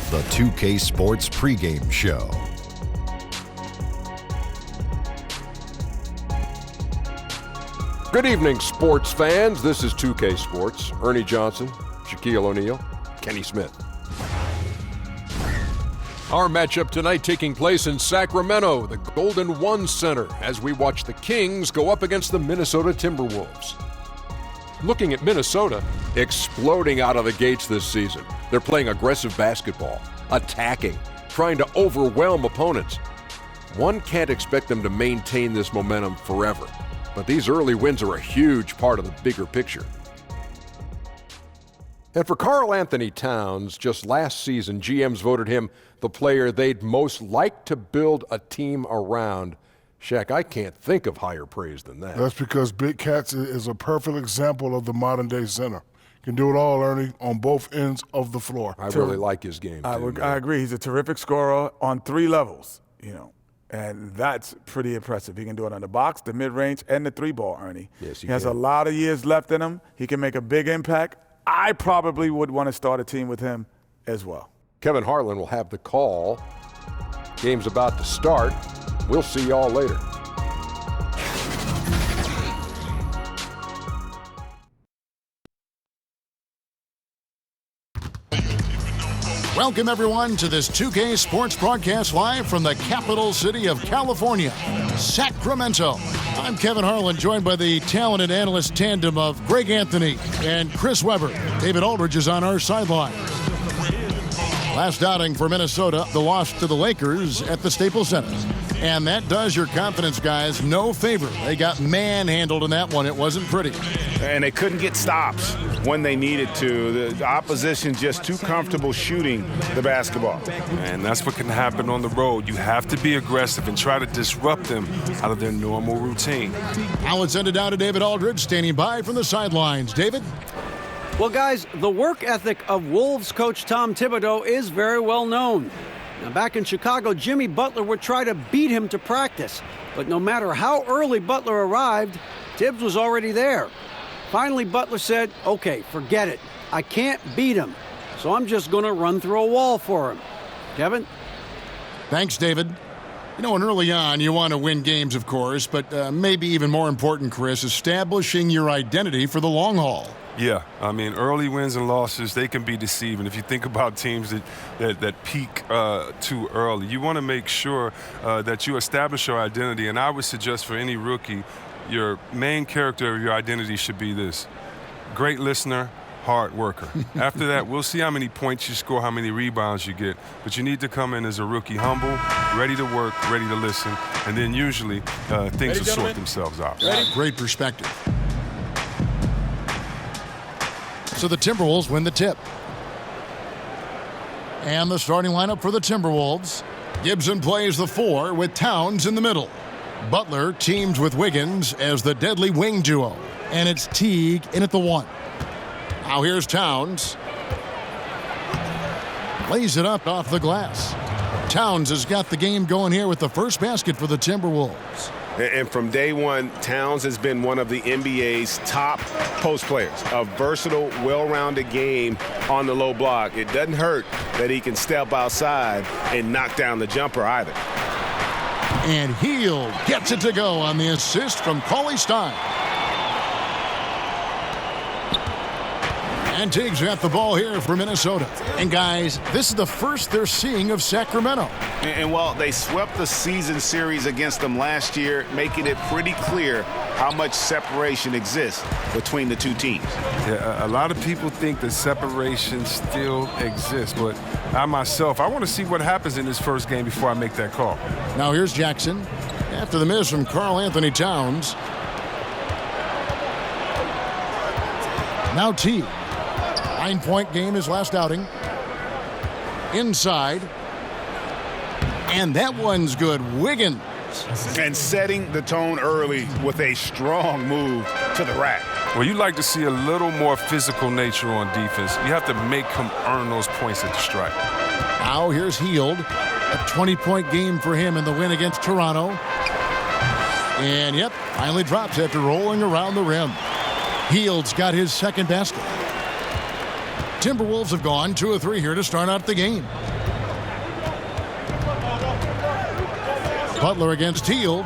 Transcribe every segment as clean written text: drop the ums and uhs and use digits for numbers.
the 2K Sports pregame show. Good evening, sports fans. This is 2K Sports. Ernie Johnson, Shaquille O'Neal, Kenny Smith. Our matchup tonight taking place in Sacramento, the Golden One Center, as we watch the Kings go up against the Minnesota Timberwolves. Looking at Minnesota, exploding out of the gates this season. They're playing aggressive basketball, attacking, trying to overwhelm opponents. One can't expect them to maintain this momentum forever, but these early wins are a huge part of the bigger picture. And for Karl Anthony Towns, just last season, GMs voted him the player they'd most like to build a team around. Shaq, I can't think of higher praise than that. That's because Big Cats is a perfect example of the modern-day center. Can do it all, Ernie, on both ends of the floor. I really like his game, too. I agree. He's a terrific scorer on 3 levels, and that's pretty impressive. He can do it on the box, the mid-range, and the 3-ball, Ernie. Yes, he has a lot of years left in him. He can make a big impact. I probably would want to start a team with him as well. Kevin Harlan will have the call. Game's about to start. We'll see y'all later. Welcome, everyone, to this 2K Sports broadcast live from the capital city of California, Sacramento. I'm Kevin Harlan, joined by the talented analyst tandem of Greg Anthony and Chris Webber. David Aldridge is on our sideline. Last outing for Minnesota, the loss to the Lakers at the Staples Center. And that does your confidence guys no favor. They got manhandled in that one. It wasn't pretty. And they couldn't get stops when they needed to. The opposition just too comfortable shooting the basketball. And that's what can happen on the road. You have to be aggressive and try to disrupt them out of their normal routine. Now let's send it down to David Aldridge, standing by from the sidelines. David? Well, guys, the work ethic of Wolves coach Tom Thibodeau is very well known. Now, back in Chicago, Jimmy Butler would try to beat him to practice. But no matter how early Butler arrived, Tibbs was already there. Finally, Butler said, okay, forget it. I can't beat him, so I'm just going to run through a wall for him. Kevin? Thanks, David. And early on, you want to win games, of course, but maybe even more important, Chris, establishing your identity for the long haul. Yeah, early wins and losses, they can be deceiving. If you think about teams that peak too early, you want to make sure that you establish your identity. And I would suggest for any rookie, your main character of your identity should be this: great listener, hard worker. After that, we'll see how many points you score, how many rebounds you get. But you need to come in as a rookie, humble, ready to work, ready to listen, and then usually things will sort themselves out. Great perspective. So the Timberwolves win the tip. And the starting lineup for the Timberwolves. Gibson plays the 4 with Towns in the middle. Butler teams with Wiggins as the deadly wing duo. And it's Teague in at the 1. Now here's Towns. Lays it up off the glass. Towns has got the game going here with the first basket for the Timberwolves. And from day one, Towns has been one of the NBA's top post players. A versatile, well-rounded game on the low block. It doesn't hurt that he can step outside and knock down the jumper either. And Hield gets it to go on the assist from Cauley Stein. And Teague's got the ball here for Minnesota. And guys, this is the first they're seeing of Sacramento. And while they swept the season series against them last year, making it pretty clear how much separation exists between the two teams. Yeah, a lot of people think that separation still exists, but I myself, I want to see what happens in this first game before I make that call. Now here's Jackson after the miss from Karl Anthony Towns. Now Teague. 9-point game his last outing. Inside. And that one's good. Wiggins. And setting the tone early with a strong move to the rack. Well, you like to see a little more physical nature on defense. You have to make him earn those points at the stripe. Now here's Hield. A 20-point game for him in the win against Toronto. And, yep, finally drops after rolling around the rim. Hield's got his second basket. Timberwolves have gone 2 of 3 here to start out the game. Butler against Hield.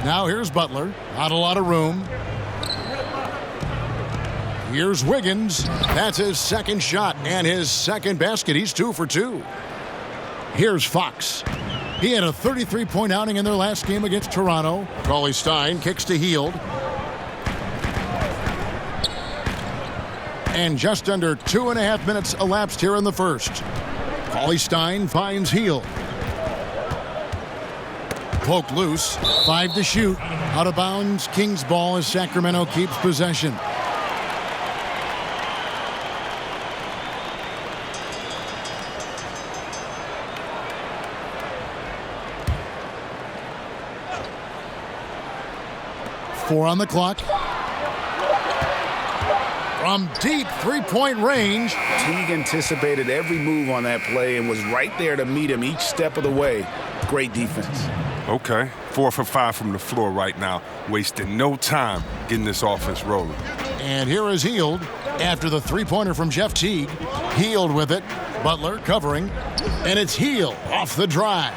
Now here's Butler. Not a lot of room. Here's Wiggins. That's his second shot and his second basket. He's 2 for 2. Here's Fox. He had a 33-point outing in their last game against Toronto. Cauley-Stein kicks to Hield. And just under 2.5 minutes elapsed here in the first. Cauley-Stein finds Hield. Poke loose. 5 to shoot. Out of bounds. Kings ball as Sacramento keeps possession. Four on the clock. From deep three-point range. Teague anticipated every move on that play and was right there to meet him each step of the way. Great defense. Okay, 4 for 5 from the floor right now. Wasting no time getting this offense rolling. And here is Hield after the three-pointer from Jeff Teague. Hield with it. Butler covering. And it's Hield off the drive.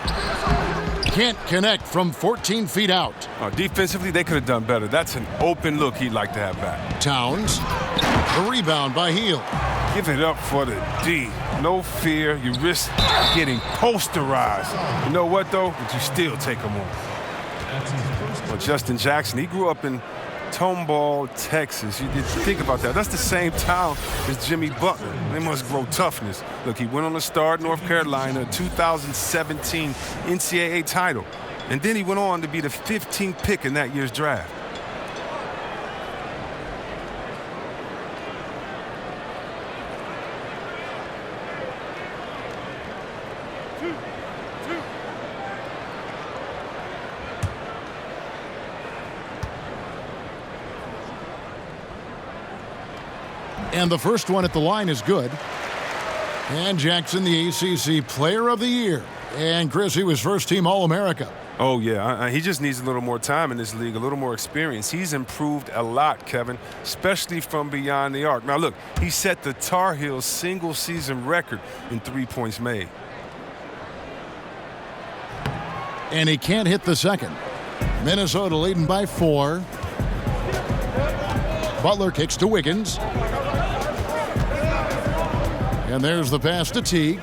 Can't connect from 14 feet out. Defensively, they could have done better. That's an open look he'd like to have back. Towns. The rebound by Hield. Give it up for the D. No fear. You risk getting posterized. You know what, though? But you still take them on. Well, Justin Jackson, he grew up in Tomball, Texas. You think about that. That's the same town as Jimmy Butler. They must grow toughness. Look, he went on to start North Carolina, 2017 NCAA title. And then he went on to be the 15th pick in that year's draft. And the first one at the line is good. And Jackson, the ACC Player of the Year. And Chris, he was first-team All-America. Oh, yeah. He just needs a little more time in this league, a little more experience. He's improved a lot, Kevin, especially from beyond the arc. Now, look, he set the Tar Heels single-season record in 3 points made. And he can't hit the second. Minnesota leading by 4. Butler kicks to Wiggins. And there's the pass to Teague.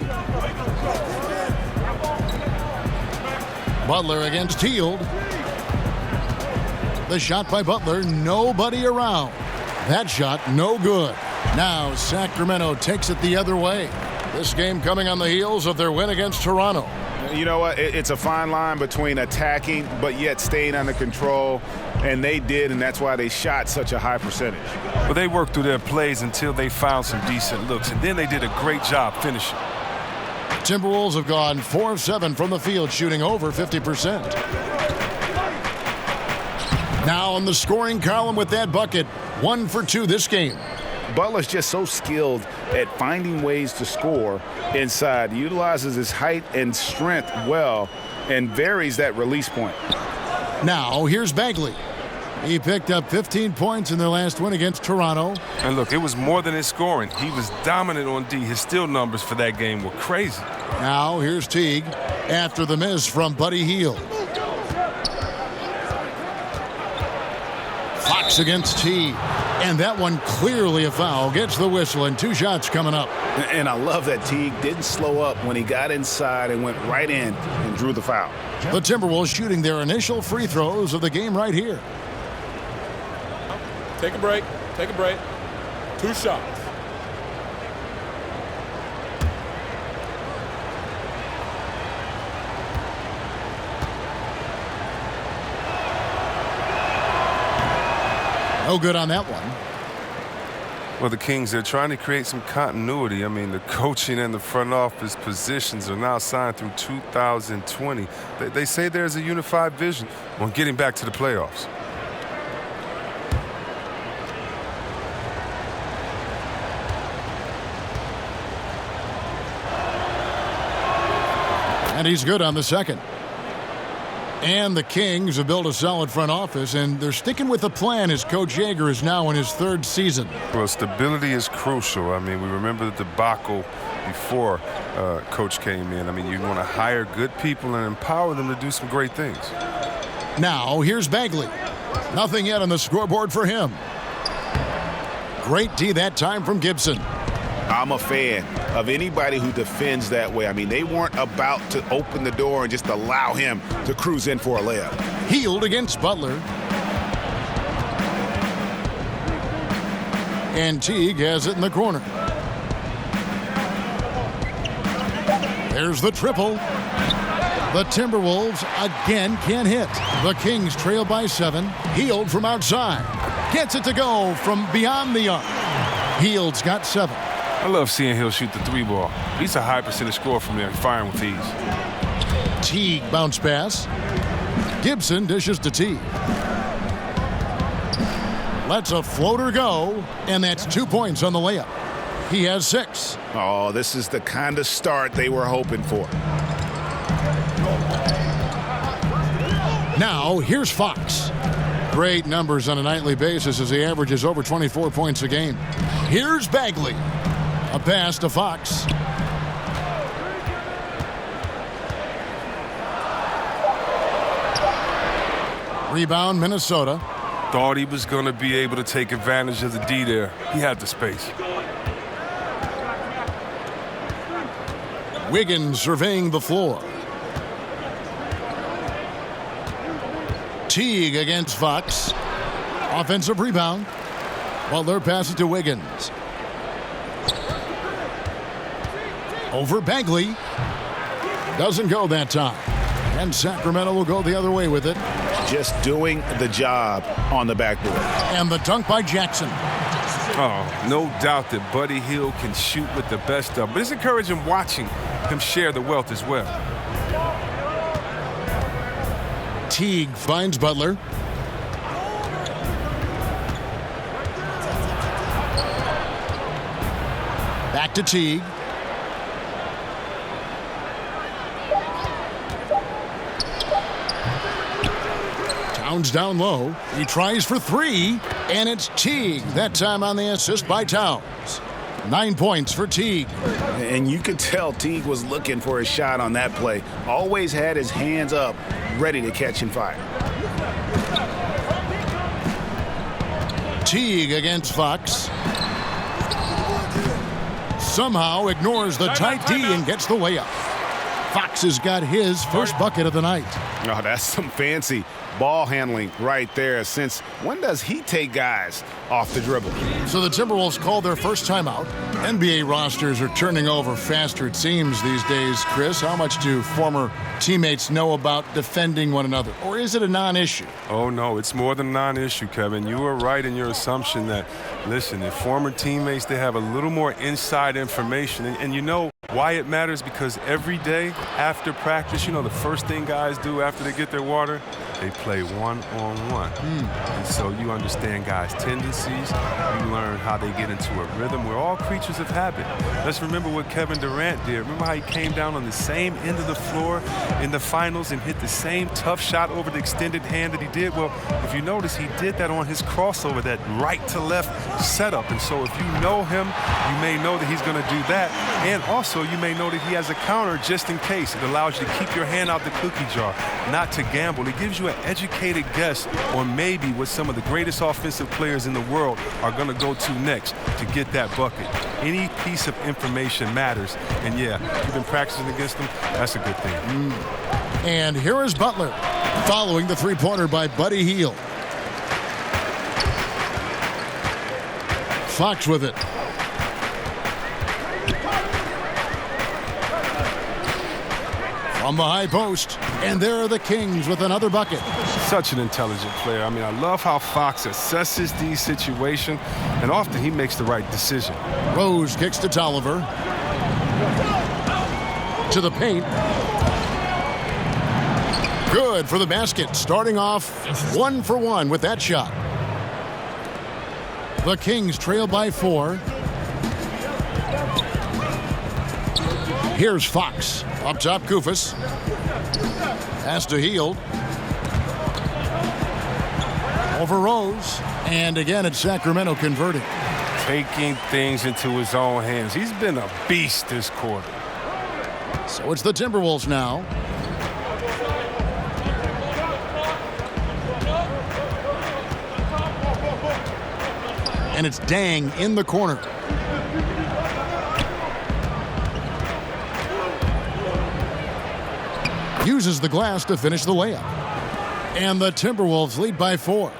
Butler against Hield. The shot by Butler, nobody around. That shot, no good. Now Sacramento takes it the other way. This game coming on the heels of their win against Toronto. You know what? It's a fine line between attacking but yet staying under control, and they did, and that's why they shot such a high percentage. Well, they worked through their plays until they found some decent looks, and then they did a great job finishing. Timberwolves have gone 4 of 7 from the field, shooting over 50%. Now in the scoring column with that bucket, 1 for 2 this game. Butler's just so skilled at finding ways to score inside. He utilizes his height and strength well and varies that release point. Now here's Bagley. He picked up 15 points in their last win against Toronto. And look, it was more than his scoring. He was dominant on D. His steal numbers for that game were crazy. Now here's Teague after the miss from Buddy Hield. Fox against Teague. And that one clearly a foul. Gets the whistle and 2 shots coming up. And I love that Teague didn't slow up when he got inside and went right in and drew the foul. The Timberwolves shooting their initial free throws of the game right here. Take a break. Take a break. 2 shots. No good on that one. Well, the Kings, they're trying to create some continuity. I mean, the coaching and the front office positions are now signed through 2020. They say there's a unified vision on getting back to the playoffs. And he's good on the second. And the Kings have built a solid front office, and they're sticking with the plan as Coach Yeager is now in his third season. Well, stability is crucial. I mean, we remember the debacle before Coach came in. I mean, you want to hire good people and empower them to do some great things. Now, here's Bagley. Nothing yet on the scoreboard for him. Great D that time from Gibson. I'm a fan of anybody who defends that way. I mean, they weren't about to open the door and just allow him to cruise in for a layup. Healed against Butler. And Teague has it in the corner. There's the triple. The Timberwolves again can't hit. The Kings trail by 7. Healed from outside. Gets it to go from beyond the arc. Hield's got 7. I love seeing Hill shoot the 3-ball. He's a high percentage scorer from there, firing with ease. Teague bounce pass. Gibson dishes to Teague. Lets a floater go, and that's 2 points on the layup. He has 6. Oh, this is the kind of start they were hoping for. Now, here's Fox. Great numbers on a nightly basis as he averages over 24 points a game. Here's Bagley. A pass to Fox. Rebound, Minnesota. Thought he was going to be able to take advantage of the D there. He had the space. Wiggins surveying the floor. Teague against Fox. Offensive rebound. Butler passes to Wiggins. Over Bagley. Doesn't go that time. And Sacramento will go the other way with it. Just doing the job on the backboard. And the dunk by Jackson. Oh, no doubt that Buddy Hield can shoot with the best of, but it's encouraging watching him share the wealth as well. Teague finds Butler. Back to Teague. Towns down low. He tries for 3, and it's Teague. That time on the assist by Towns. 9 points for Teague. And you could tell Teague was looking for a shot on that play. Always had his hands up, ready to catch and fire. Teague against Fox. Somehow ignores the tight D and gets the layup. Fox has got his first bucket of the night. Oh, that's some fancy ball handling right there. Since when does he take guys off the dribble? So the Timberwolves call their first timeout. NBA rosters are turning over faster, it seems, these days. Chris, how much do former teammates know about defending one another? Or is it a non-issue? Oh, no, it's more than a non-issue, Kevin. You were right in your assumption that, listen, if former teammates, they have a little more inside information. And you know why it matters? Because every day after practice, you know, the first thing guys do after they get their water, they play one-on-one. And so you understand guys' tendencies. You learn how they get into a rhythm. We're all creatures of habit. Let's remember what Kevin Durant did. Remember how he came down on the same end of the floor in the finals and hit the same tough shot over the extended hand that he did? Well, if you notice, he did that on his crossover, that right to left setup. And so if you know him, you may know that he's going to do that. And also, you may know that he has a counter just in case. It allows you to keep your hand out the cookie jar, not to gamble. It gives you an educated guess on maybe what some of the greatest offensive players in the world are going to go to next to get that bucket. Any piece of information matters. And yeah, if you've been practicing against them, that's a good thing. And here is Butler following the three-pointer by Buddy Hield. Fox with it. From the high post, and there are the Kings with another bucket. Such an intelligent player. I mean, I love how Fox assesses these situations, and often he makes the right decision. Rose kicks to Tolliver. To the paint. Good for the basket, starting off 1 for 1 with that shot. The Kings trail by 4. Here's Fox. Up top, Koufos. Pass to Hield. Over Rose. And again, it's Sacramento converting. Taking things into his own hands. He's been a beast this quarter. So it's the Timberwolves now. And it's Dang in the corner. Uses the glass to finish the layup. And the Timberwolves lead by 4.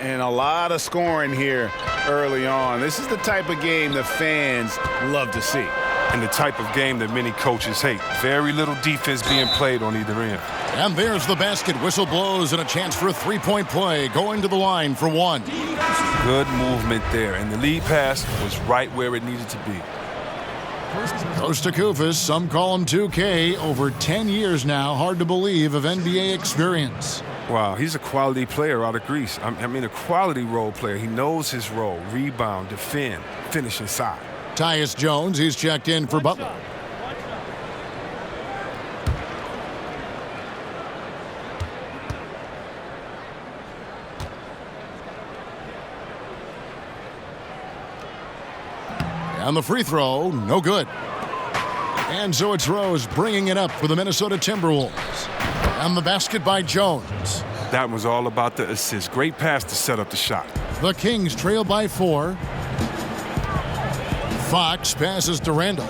And a lot of scoring here early on. This is the type of game the fans love to see. And the type of game that many coaches hate. Very little defense being played on either end. And there's the basket. Whistle blows and a chance for a three-point play. Going to the line for 1. Good movement there. And the lead pass was right where it needed to be. Goes to Kufis. Some call him 2K. Over 10 years now. Hard to believe of NBA experience. Wow, he's a quality player out of Greece. I mean, a quality role player. He knows his role. Rebound, defend, finish inside. Tyus Jones, he's checked in for Butler. And the free throw, no good. And so it's Rose bringing it up for the Minnesota Timberwolves. And the basket by Jones. That was all about the assist. Great pass to set up the shot. The Kings trail by 4. Fox passes to Randall.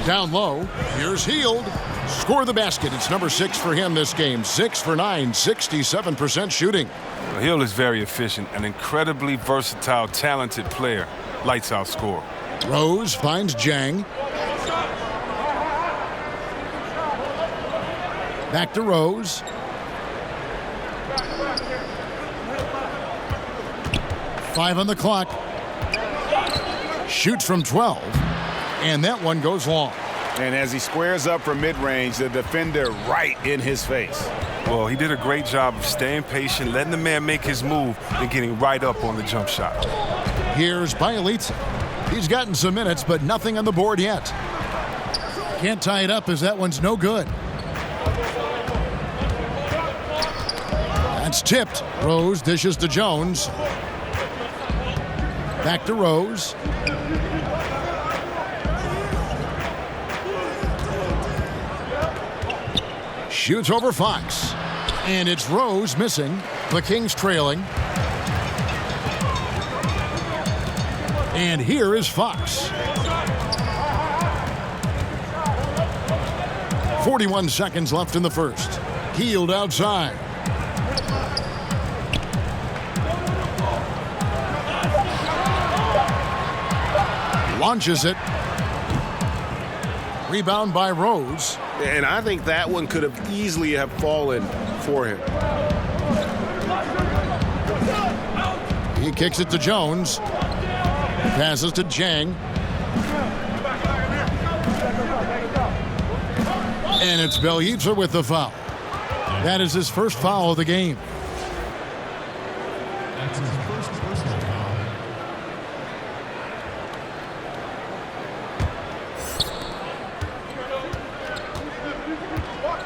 Down low. Here's Hield. Score the basket. It's number 6 for him this game. 6 for 9, 67% shooting. Well, Hield is very efficient, an incredibly versatile, talented player. Lights out score. Rose finds Jang. Back to Rose. Five on the clock. Shoots from 12. And that one goes long. And as he squares up from mid-range, the defender right in his face. Well, he did a great job of staying patient, letting the man make his move, and getting right up on the jump shot. Here's Bielitsa. He's gotten some minutes, but nothing on the board yet. Can't tie it up as that one's no good. That's tipped. Rose dishes to Jones. Back to Rose. Shoots over Fox. And it's Rose missing. The Kings trailing. And here is Fox. 41 seconds left in the first. Hield outside. Launches it. Rebound by Rose. And I think that one could have easily have fallen for him. He kicks it to Jones. Passes to Jang. And it's Bielitsa with the foul. That is his first foul of the game. That's his first personal foul.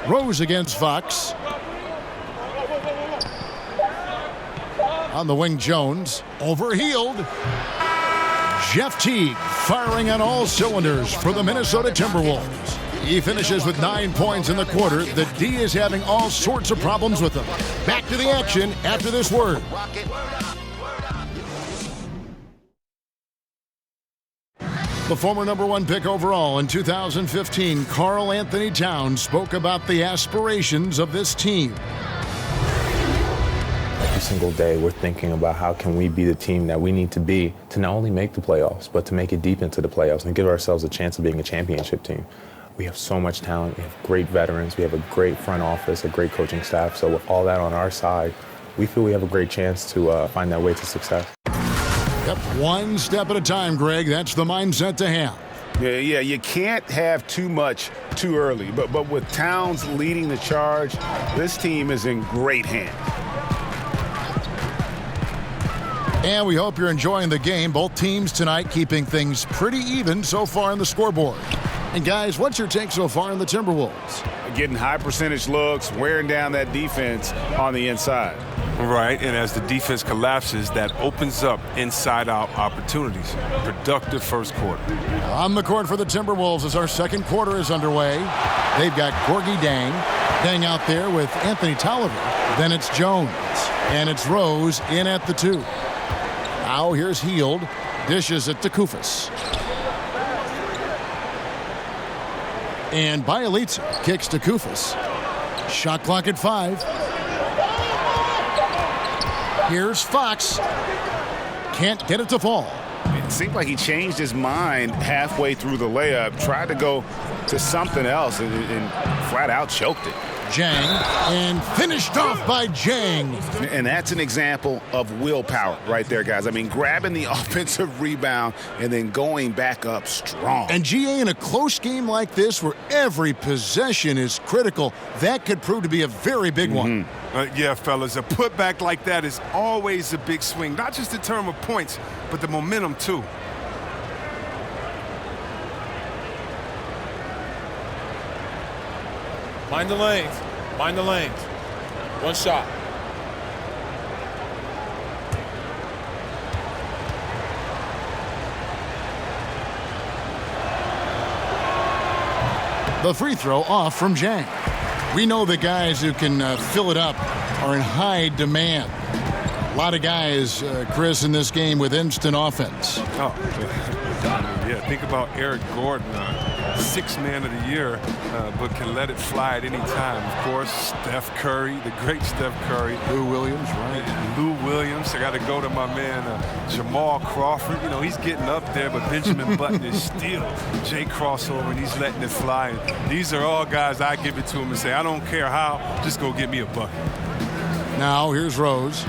Rose against Fox. On the wing, Jones. Over Hield. Jeff Teague firing on all cylinders for the Minnesota Timberwolves. He finishes with 9 points in the quarter. The D is having all sorts of problems with him. Back to the action after this word. The former #1 pick overall in 2015, Karl Anthony Towns, spoke about the aspirations of this team. Every single day we're thinking about how can we be the team that we need to be to not only make the playoffs, but to make it deep into the playoffs and give ourselves a chance of being a championship team. We have so much talent. We have great veterans. We have a great front office, a great coaching staff. So with all that on our side, we feel we have a great chance to find that way to success. Yep, one step at a time, Greg. That's the mindset to have. Yeah, you can't have too much too early. But with Towns leading the charge, this team is in great hands. And we hope you're enjoying the game. Both teams tonight keeping things pretty even so far on the scoreboard. And guys, what's your take so far on the Timberwolves? Getting high percentage looks, wearing down that defense on the inside. Right, and as the defense collapses, that opens up inside-out opportunities. Productive first quarter. On the court for the Timberwolves as our second quarter is underway. They've got Gorgie Dang. Dang out there with Anthony Tolliver. Then it's Jones. And it's Rose in at the 2. Now here's Hield. Dishes it to Koufos. And Bjelica kicks to Koufos. Shot clock at 5. Here's Fox. Can't get it to fall. It seemed like he changed his mind halfway through the layup, tried to go to something else, and flat out choked it. Jang, and finished off by Jang. And that's an example of willpower right there, guys. I mean, grabbing the offensive rebound and then going back up strong. And GA, in a close game like this where every possession is critical, that could prove to be a very big one. Yeah, fellas, a putback like that is always a big swing, not just in terms of points, but the momentum too. Mind the lanes. Mind the lanes. One shot. The free throw off from Jang. We know the guys who can fill it up are in high demand. A lot of guys, Chris, in this game with instant offense. Oh, yeah, think about Eric Gordon, 6th man of the year, but can let it fly at any time. Of course, Steph Curry, the great Steph Curry. Lou Williams, right? Lou Williams. I got to go to my man, Jamal Crawford. You know, he's getting up there, but Benjamin Button is still Jay crossover, and he's letting it fly. And these are all guys I give it to him and say, I don't care how, just go get me a bucket. Now, here's Rose.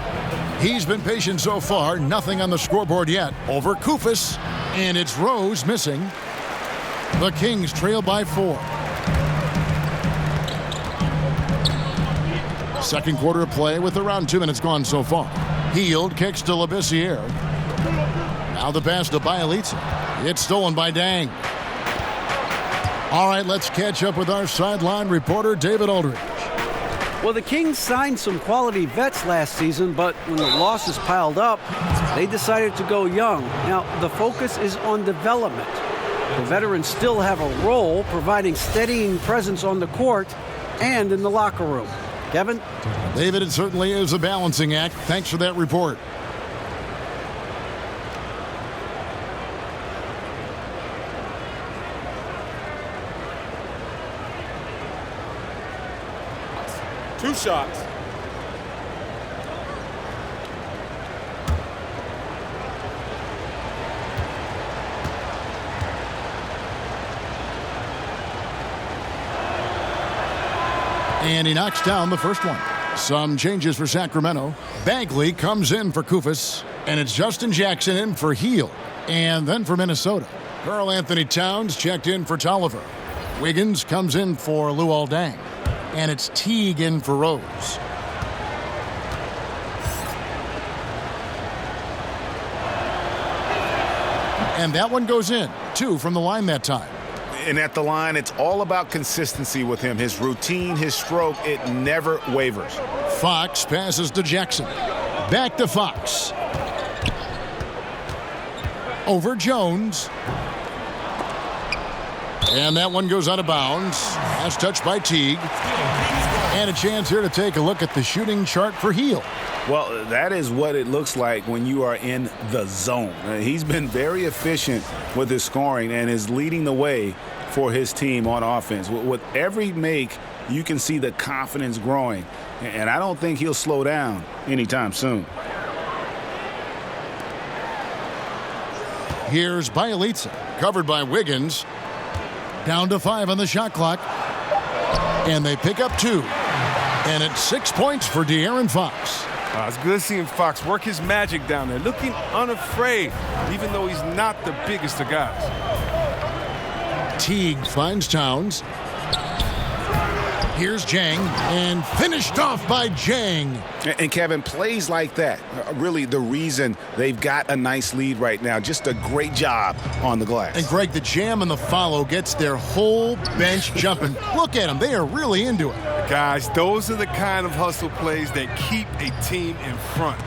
He's been patient so far. Nothing on the scoreboard yet. Over Koufos, and it's Rose missing. The Kings trail by 4. Second quarter of play with around 2 minutes gone so far. Hield kicks to Labissiere. Now the pass to Bjelica. It's stolen by Dang. All right, let's catch up with our sideline reporter, David Aldridge. Well, the Kings signed some quality vets last season, but when the losses piled up, they decided to go young. Now, the focus is on development. The veterans still have a role, providing steadying presence on the court and in the locker room. Kevin? David, it certainly is a balancing act. Thanks for that report. Two shots. And he knocks down the first one. Some changes for Sacramento. Bagley comes in for Koufos, and it's Justin Jackson in for Hield. And then for Minnesota, Karl Anthony Towns checked in for Tolliver. Wiggins comes in for Luol Deng. And it's Teague in for Rose. And that one goes in. 2 from the line that time. And at the line, it's all about consistency with him. His routine, his stroke, it never wavers. Fox passes to Jackson. Back to Fox. Over Jones. And that one goes out of bounds. Last touch by Teague. And a chance here to take a look at the shooting chart for Hield. Well, that is what it looks like when you are in the zone. He's been very efficient with his scoring and is leading the way for his team on offense. With every make, you can see the confidence growing. And I don't think he'll slow down anytime soon. Here's Bjelica, covered by Wiggins. Down to 5 on the shot clock. And they pick up 2. And it's 6 points for De'Aaron Fox. It's good seeing Fox work his magic down there, looking unafraid, even though he's not the biggest of guys. Teague finds Towns. Here's Jang, and finished off by Jang. And Kevin, plays like that are really the reason they've got a nice lead right now. Just a great job on the glass. And Greg, the jam and the follow gets their whole bench jumping. Look at them. They are really into it. Guys, those are the kind of hustle plays that keep a team in front.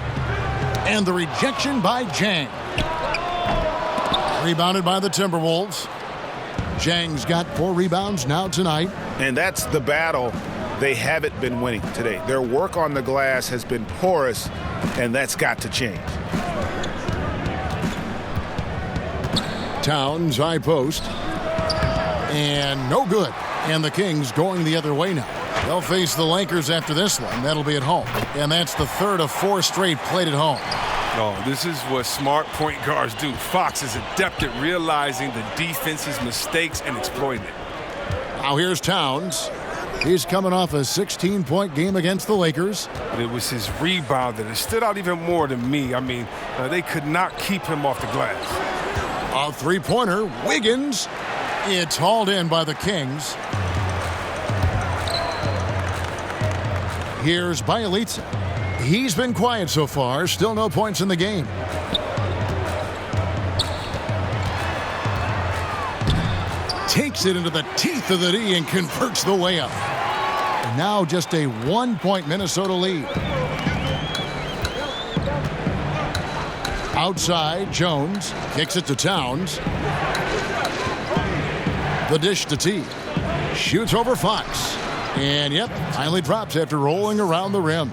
And the rejection by Jang. Rebounded by the Timberwolves. Jang's got 4 rebounds now tonight. And that's the battle they haven't been winning today. Their work on the glass has been porous, and that's got to change. Towns, high post. And no good. And the Kings going the other way now. They'll face the Lakers after this one. That'll be at home. And that's the third of 4 straight played at home. Oh, this is what smart point guards do. Fox is adept at realizing the defense's mistakes and exploiting it. Now here's Towns. He's coming off a 16-point game against the Lakers. But it was his rebound that stood out even more to me. I mean, they could not keep him off the glass. A three-pointer, Wiggins. It's hauled in by the Kings. Here's Bielitsa. He's been quiet so far. Still no points in the game. Takes it into the teeth of the D and converts the layup. Now just a 1-point Minnesota lead. Outside, Jones kicks it to Towns. The dish to T. Shoots over Fox. And yep, finally drops after rolling around the rim.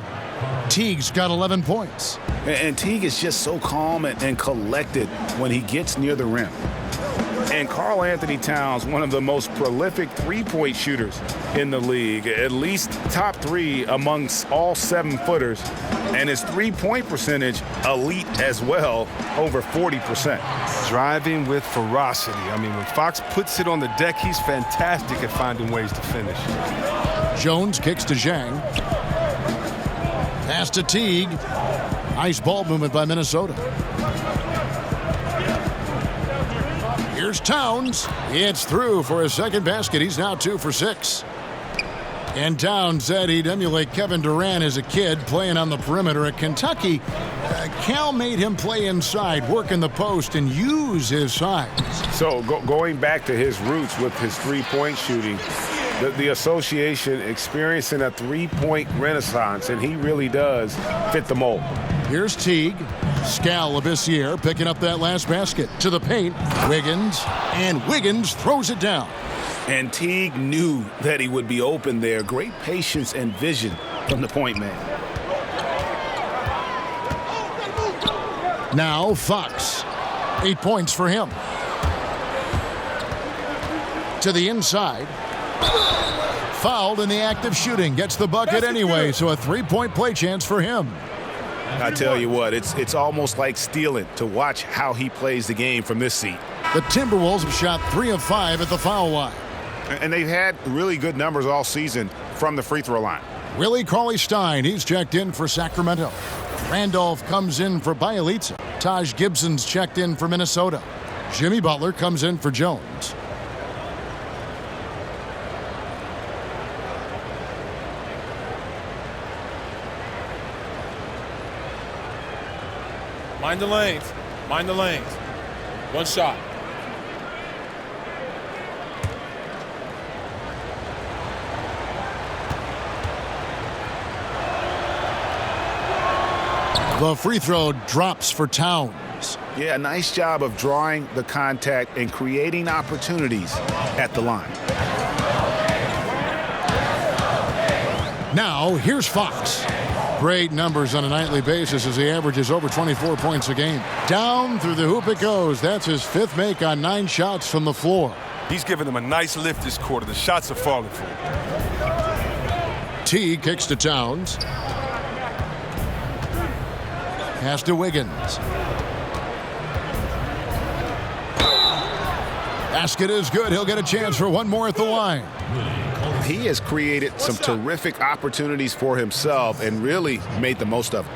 Teague's got 11 points. And Teague is just so calm and collected when he gets near the rim. And Karl Anthony Towns, one of the most prolific three-point shooters in the league, at least top 3 amongst all 7-footers. And his three-point percentage elite as well, over 40%. Driving with ferocity. I mean, when Fox puts it on the deck, he's fantastic at finding ways to finish. Jones kicks to Zhang. Pass to Teague. Nice ball movement by Minnesota. Here's Towns. It's through for a second basket. He's now 2 for 6. And Towns said he'd emulate Kevin Durant as a kid playing on the perimeter at Kentucky. Cal made him play inside, work in the post, and use his size. So going back to his roots with his three-point shooting, the association experiencing a three-point renaissance, and he really does fit the mold. Here's Teague. Scal Labissiere picking up that last basket. To the paint, Wiggins, and Wiggins throws it down. And Teague knew that he would be open there. Great patience and vision from the point man. Now Fox. 8 points for him. To the inside. Fouled in the act of shooting. Gets the bucket anyway, so a 3-point play chance for him. I tell you what, it's almost like stealing to watch how he plays the game from this seat. The Timberwolves have shot 3 of 5 at the foul line. And they've had really good numbers all season from the free throw line. Willie Cauley-Stein, he's checked in for Sacramento. Randolph comes in for Bielitsa. Taj Gibson's checked in for Minnesota. Jimmy Butler comes in for Jones. Mind the lanes. Mind the lanes. One shot. The free throw drops for Towns. Yeah, nice job of drawing the contact and creating opportunities at the line. Now, here's Fox. Great numbers on a nightly basis as he averages over 24 points a game. Down through the hoop it goes. That's his 5th make on 9 shots from the floor. He's giving them a nice lift this quarter. The shots are falling for him. T kicks to Towns. Pass to Wiggins. Basket is good. He'll get a chance for one more at the line. He has created some terrific opportunities for himself and really made the most of them.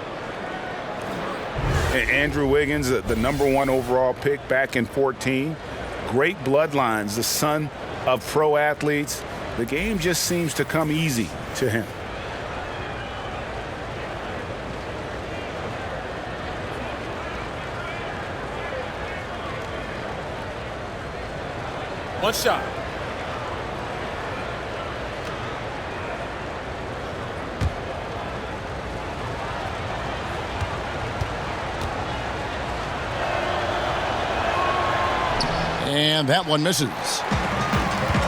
And Andrew Wiggins, the #1 overall pick back in 14. Great bloodlines, the son of pro athletes. the game just seems to come easy to him. One shot. And that one misses.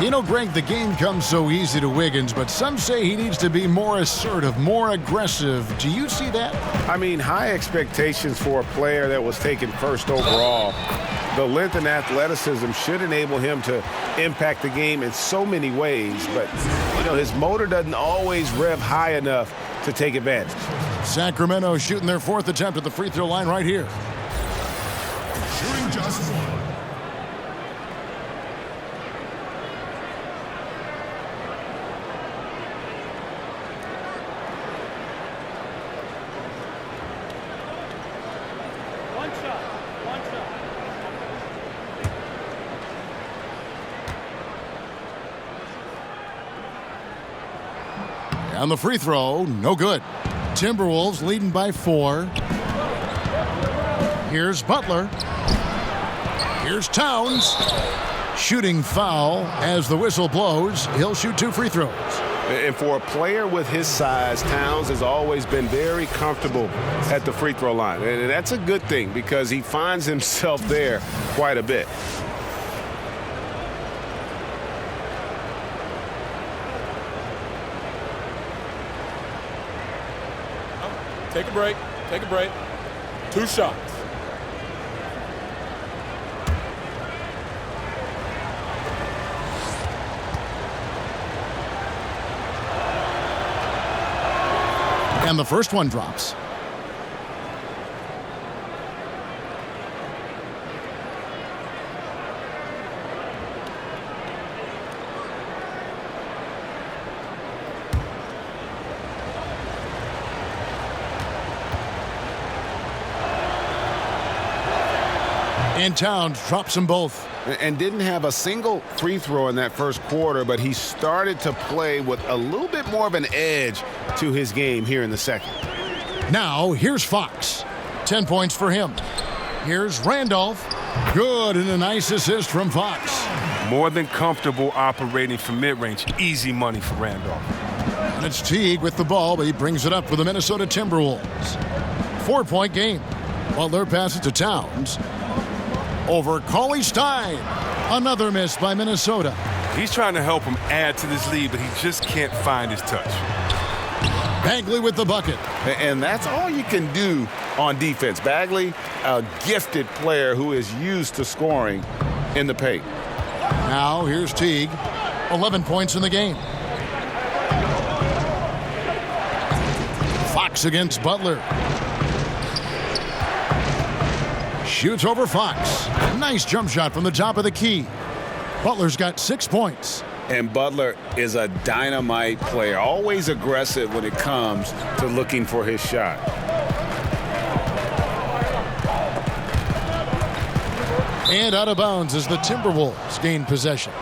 You know, Greg, the game comes so easy to Wiggins, but some say he needs to be more assertive, more aggressive. Do you see that? I mean, high expectations for a player that was taken first overall. The length and athleticism should enable him to impact the game in so many ways, but, you know, his motor doesn't always rev high enough to take advantage. Sacramento shooting their 4th attempt at the free throw line right here. Shooting just one. On the free throw, no good. Timberwolves leading by 4. Here's Butler. Here's Towns. Shooting foul as the whistle blows. He'll shoot 2 free throws. And for a player with his size, Towns has always been very comfortable at the free throw line. And that's a good thing because he finds himself there quite a bit. Take a break. Take a break. 2 shots. And the first one drops. And Towns drops them both. And didn't have a single free throw in that first quarter, but he started to play with a little bit more of an edge to his game here in the second. Now, here's Fox. 10 points for him. Here's Randolph. Good, and a nice assist from Fox. More than comfortable operating from mid-range. Easy money for Randolph. And it's Teague with the ball, but he brings it up for the Minnesota Timberwolves. 4-point game. Butler passes to Towns. Over Cauley Stein. Another miss by Minnesota. He's trying to help him add to this lead, but he just can't find his touch. Bagley with the bucket. And that's all you can do on defense. Bagley, a gifted player who is used to scoring in the paint. Now here's Teague. 11 points in the game. Fox against Butler. Shoots over Fox. Nice jump shot from the top of the key. Butler's got 6 points. And Butler is a dynamite player, always aggressive when it comes to looking for his shot. And out of bounds as the Timberwolves gain possession.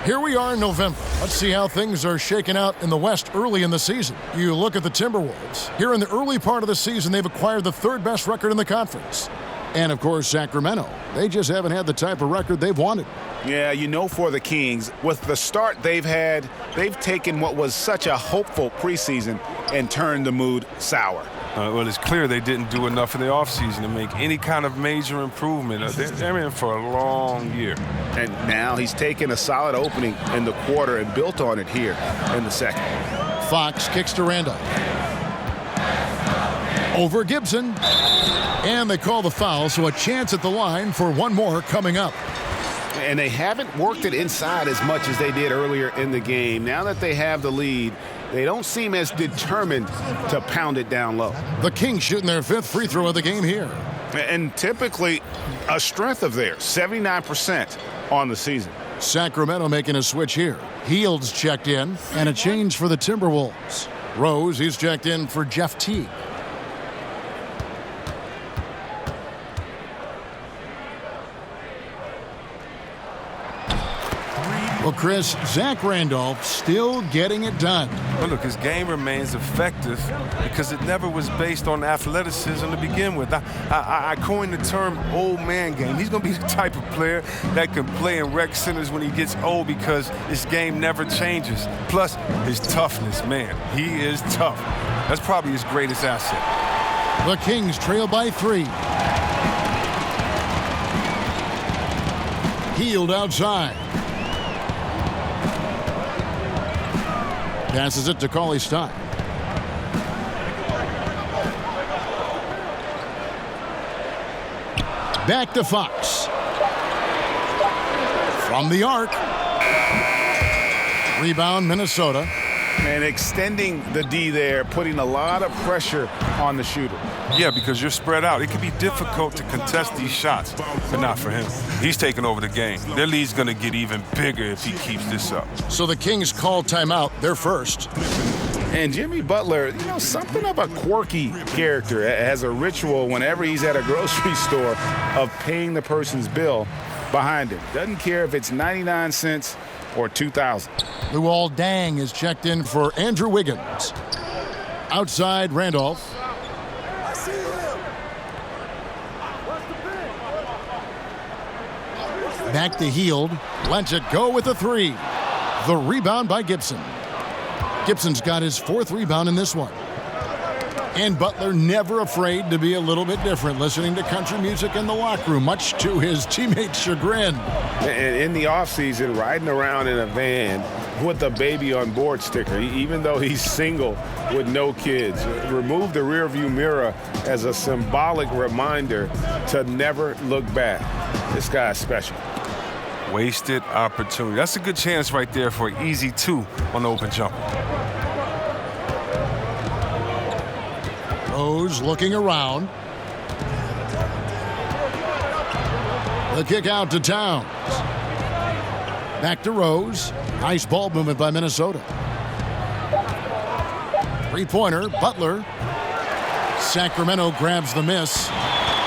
Here we are in November. Let's see how things are shaking out in the West early in the season. You look at the Timberwolves. Here in the early part of the season, they've acquired the 3rd best record in the conference. And, of course, Sacramento. They just haven't had the type of record they've wanted. Yeah, you know, for the Kings, with the start they've had, they've taken what was such a hopeful preseason and turned the mood sour. Well, it's clear they didn't do enough in the offseason to make any kind of major improvement. They're in for a long year. And now he's taken a solid opening in the quarter and built on it here in the second. Fox kicks to Randolph. Over Gibson. And they call the foul, so a chance at the line for one more coming up. And they haven't worked it inside as much as they did earlier in the game. Now that they have the lead, they don't seem as determined to pound it down low. The Kings shooting their 5th free throw of the game here. And typically a strength of theirs, 79% on the season. Sacramento making a switch here. Heald's checked in, and a change for the Timberwolves. Rose, he's checked in for Jeff Teague. Well, Chris, Zach Randolph still getting it done. But look, his game remains effective because it never was based on athleticism to begin with. I coined the term old man game. He's going to be the type of player that can play in rec centers when he gets old because his game never changes. Plus, his toughness, man. He is tough. That's probably his greatest asset. The Kings trail by 3. Hield outside. Passes it to Cauley-Stein. Back to Fox. From the arc. Rebound, Minnesota. And extending the D there, putting a lot of pressure on the shooter. Yeah, because you're spread out. It can be difficult to contest these shots, but not for him. He's taking over the game. Their lead's going to get even bigger if he keeps this up. So the Kings call timeout. They're first. And Jimmy Butler, something of a quirky character, has a ritual whenever he's at a grocery store of paying the person's bill behind him. Doesn't care if it's 99 cents or 2,000. Luol Deng is checked in for Andrew Wiggins. Outside, Randolph. Back to Hield. Lets it go with a 3. The rebound by Gibson. Gibson's got his 4th rebound in this one. And Butler never afraid to be a little bit different, listening to country music in the locker room, much to his teammates' chagrin. And in the offseason, riding around in a van with a baby on board sticker, even though he's single with no kids. Remove the rearview mirror as a symbolic reminder to never look back. This guy's special. Wasted opportunity. That's a good chance right there for an easy 2 on the open jumper. Rose looking around. The kick out to Towns. Back to Rose. Nice ball movement by Minnesota. 3-pointer, Butler. Sacramento grabs the miss.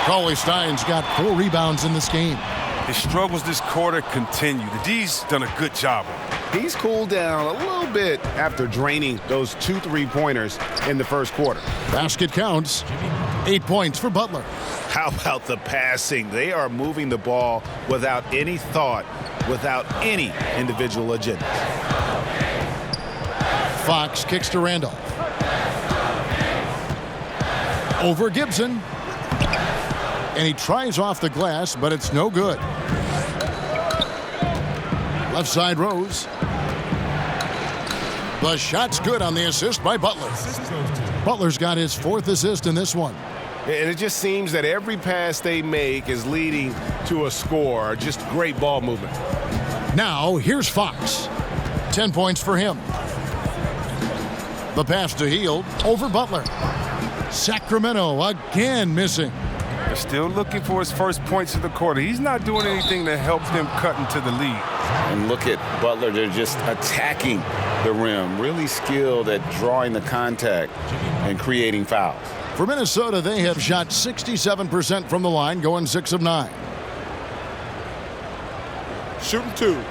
Cauley-Stein's got 4 rebounds in this game. His struggles this quarter continue. The D's done a good job on him. He's cooled down a little bit after draining those 2 3-pointers in the first quarter. Basket counts. 8 points for Butler. How about the passing? They are moving the ball without any thought, without any individual agenda. Fox kicks to Randolph. Over Gibson. And he tries off the glass, but it's no good. Left side, Rose. The shot's good on the assist by Butler. Butler's got his 4th assist in this one. And it just seems that every pass they make is leading to a score. Just great ball movement. Now, here's Fox. 10 points for him. The pass to Hield over Butler. Sacramento again missing. They're still looking for his first points of the quarter. He's not doing anything to help them cut into the lead. And look at Butler. They're just attacking the rim. Really skilled at drawing the contact and creating fouls. For Minnesota, they have shot 67% from the line, going 6 of 9. Shooting 2.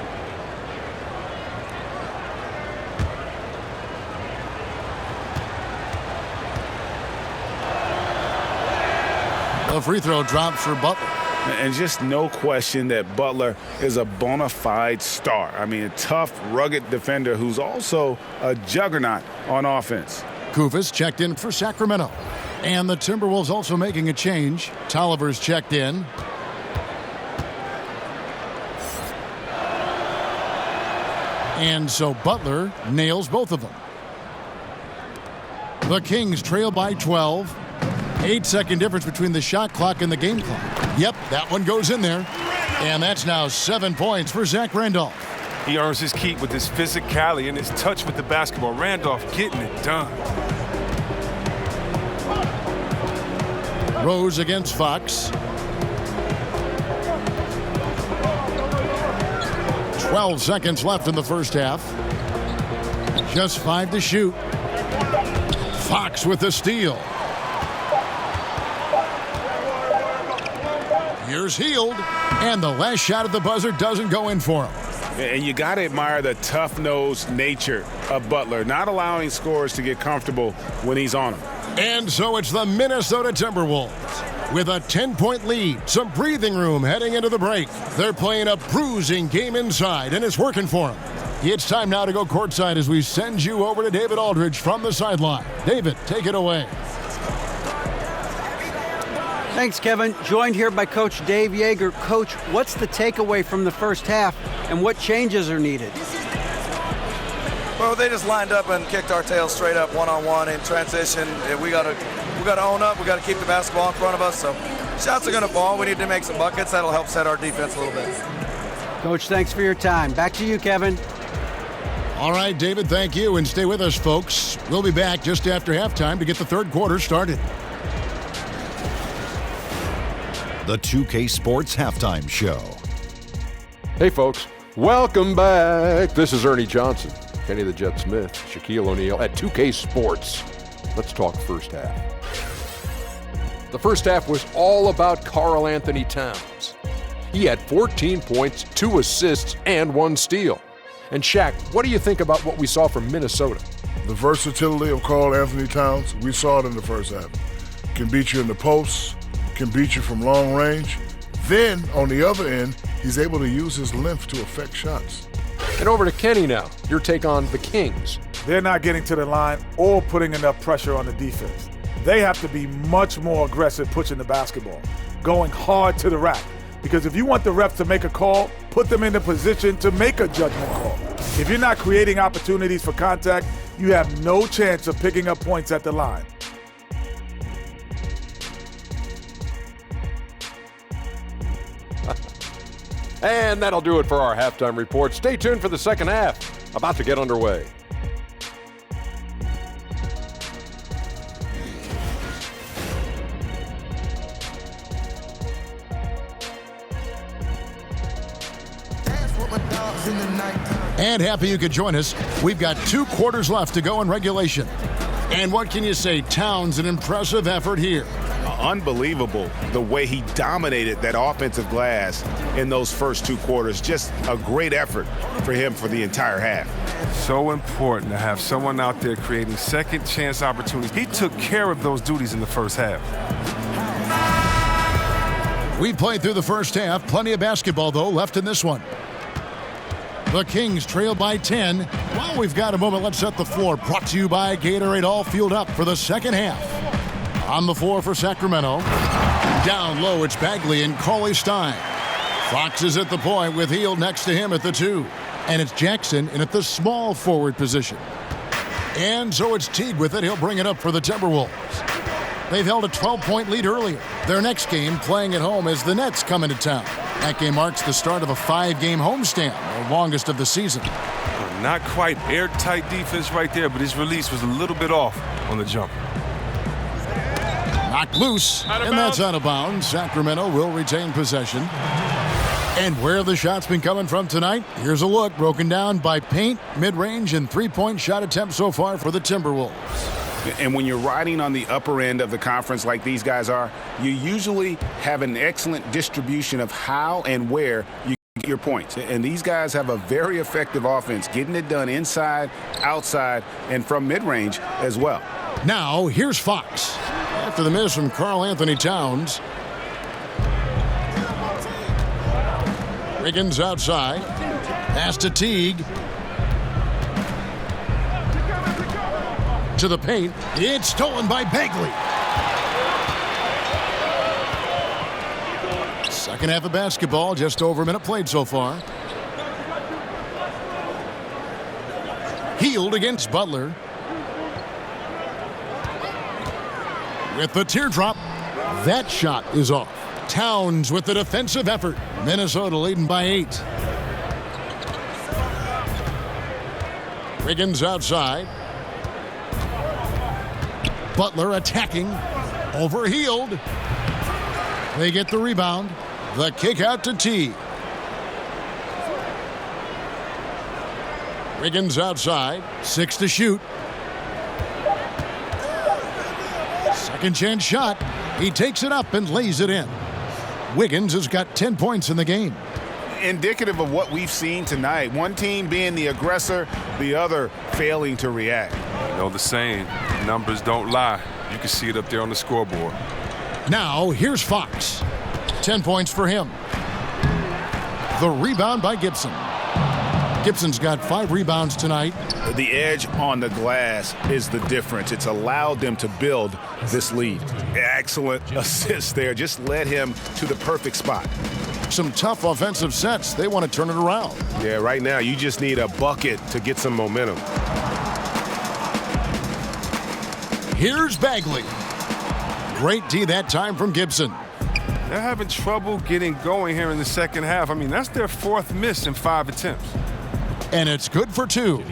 The free throw drops for Butler. And just no question that Butler is a bona fide star. I mean, a tough, rugged defender who's also a juggernaut on offense. Kufis checked in for Sacramento. And the Timberwolves also making a change. Tolliver's checked in. And so Butler nails both of them. The Kings trail by 12. 8-second difference between the shot clock and the game clock. Yep, that one goes in there. And that's now 7 points for Zach Randolph. He earns his keep with his physicality and his touch with the basketball. Randolph getting it done. Rose against Fox. 12 seconds left in the first half. Just 5 to shoot. Fox with the steal. Here's Hield, and the last shot at the buzzer doesn't go in for him. And you got to admire the tough-nosed nature of Butler, not allowing scorers to get comfortable when he's on them. And so it's the Minnesota Timberwolves with a 10-point lead, some breathing room heading into the break. They're playing a bruising game inside, and it's working for them. It's time now to go courtside as we send you over to David Aldridge from the sideline. David, take it away. Thanks, Kevin. Joined here by Coach Dave Yeager. Coach, what's the takeaway from the first half, and what changes are needed? Well, they just lined up and kicked our tails straight up one-on-one in transition. And we got to own up. We got to keep the basketball in front of us. So shots are going to fall. We need to make some buckets. That'll help set our defense a little bit. Coach, thanks for your time. Back to you, Kevin. All right, David, thank you. And stay with us, folks. We'll be back just after halftime to get the third quarter started. The 2K Sports Halftime Show. Hey, folks. Welcome back. This is Ernie Johnson, Kenny the Jet Smith, Shaquille O'Neal at 2K Sports. Let's talk first half. The first half was all about Karl Anthony Towns. He had 14 points, 2 assists, and 1 steal. And Shaq, what do you think about what we saw from Minnesota? The versatility of Karl Anthony Towns, we saw it in the first half. Can beat you in the post, can beat you from long range. Then, on the other end, he's able to use his length to affect shots. And over to Kenny now. Your take on the Kings. They're not getting to the line or putting enough pressure on the defense. They have to be much more aggressive pushing the basketball, going hard to the rack. Because if you want the refs to make a call, put them in the position to make a judgment call. If you're not creating opportunities for contact, you have no chance of picking up points at the line. And that'll do it for our halftime report. Stay tuned for the second half. About to get underway. And happy you could join us. We've got 2 quarters left to go in regulation. And what can you say? Towns, an impressive effort here. Unbelievable the way he dominated that offensive glass in those first 2 quarters. Just a great effort for him for the entire half. So important to have someone out there creating second chance opportunities. He took care of those duties in the first half. We played through the first half. Plenty of basketball, though, left in this one. The Kings trail by 10. While we've got a moment, let's set the floor. Brought to you by Gatorade, all fueled up for the second half. On the floor for Sacramento. Down low, it's Bagley and Cauley-Stein. Fox is at the point with Hield next to him at the 2. And it's Jackson in at the small forward position. And so it's Teague with it. He'll bring it up for the Timberwolves. They've held a 12-point lead earlier. Their next game, playing at home, as the Nets come into town. That game marks the start of a 5-game homestand, the longest of the season. Not quite airtight defense right there, but his release was a little bit off on the jump. Knocked loose, and that's out of bounds. Sacramento will retain possession. And where the shots been coming from tonight? Here's a look broken down by paint, mid-range, and 3-point shot attempts so far for the Timberwolves. And when you're riding on the upper end of the conference like these guys are, you usually have an excellent distribution of how and where you get your points. And these guys have a very effective offense, getting it done inside, outside, and from mid-range as well. Now, here's Fox. After the miss from Karl Anthony Towns. Wiggins outside. Pass to Teague. To the paint. It's stolen by Bagley. Second half of basketball, just over a minute played so far. Hield against Butler. With the teardrop, that shot is off. Towns with the defensive effort. Minnesota leading by 8. Wiggins outside. Butler attacking. Over Hield. They get the rebound. The kick out to T. Wiggins outside. 6 to shoot. Second chance shot. He takes it up and lays it in. Wiggins has got 10 points in the game. indicative of what we've seen tonight. One team being the aggressor, the other failing to react. You know the saying, numbers don't lie. You can see it up there on the scoreboard. Now, here's Fox. 10 points for him. The rebound by Gibson. Gibson's got 5 rebounds tonight. The edge on the glass is the difference. It's allowed them to build this lead. Excellent assist there. Just led him to the perfect spot. Some tough offensive sets. They want to turn it around. Yeah, right now you just need a bucket to get some momentum. Here's Bagley. Great D that time from Gibson. They're having trouble getting going here in the second half. I mean, that's their 4th miss in 5 attempts. And it's good for 2.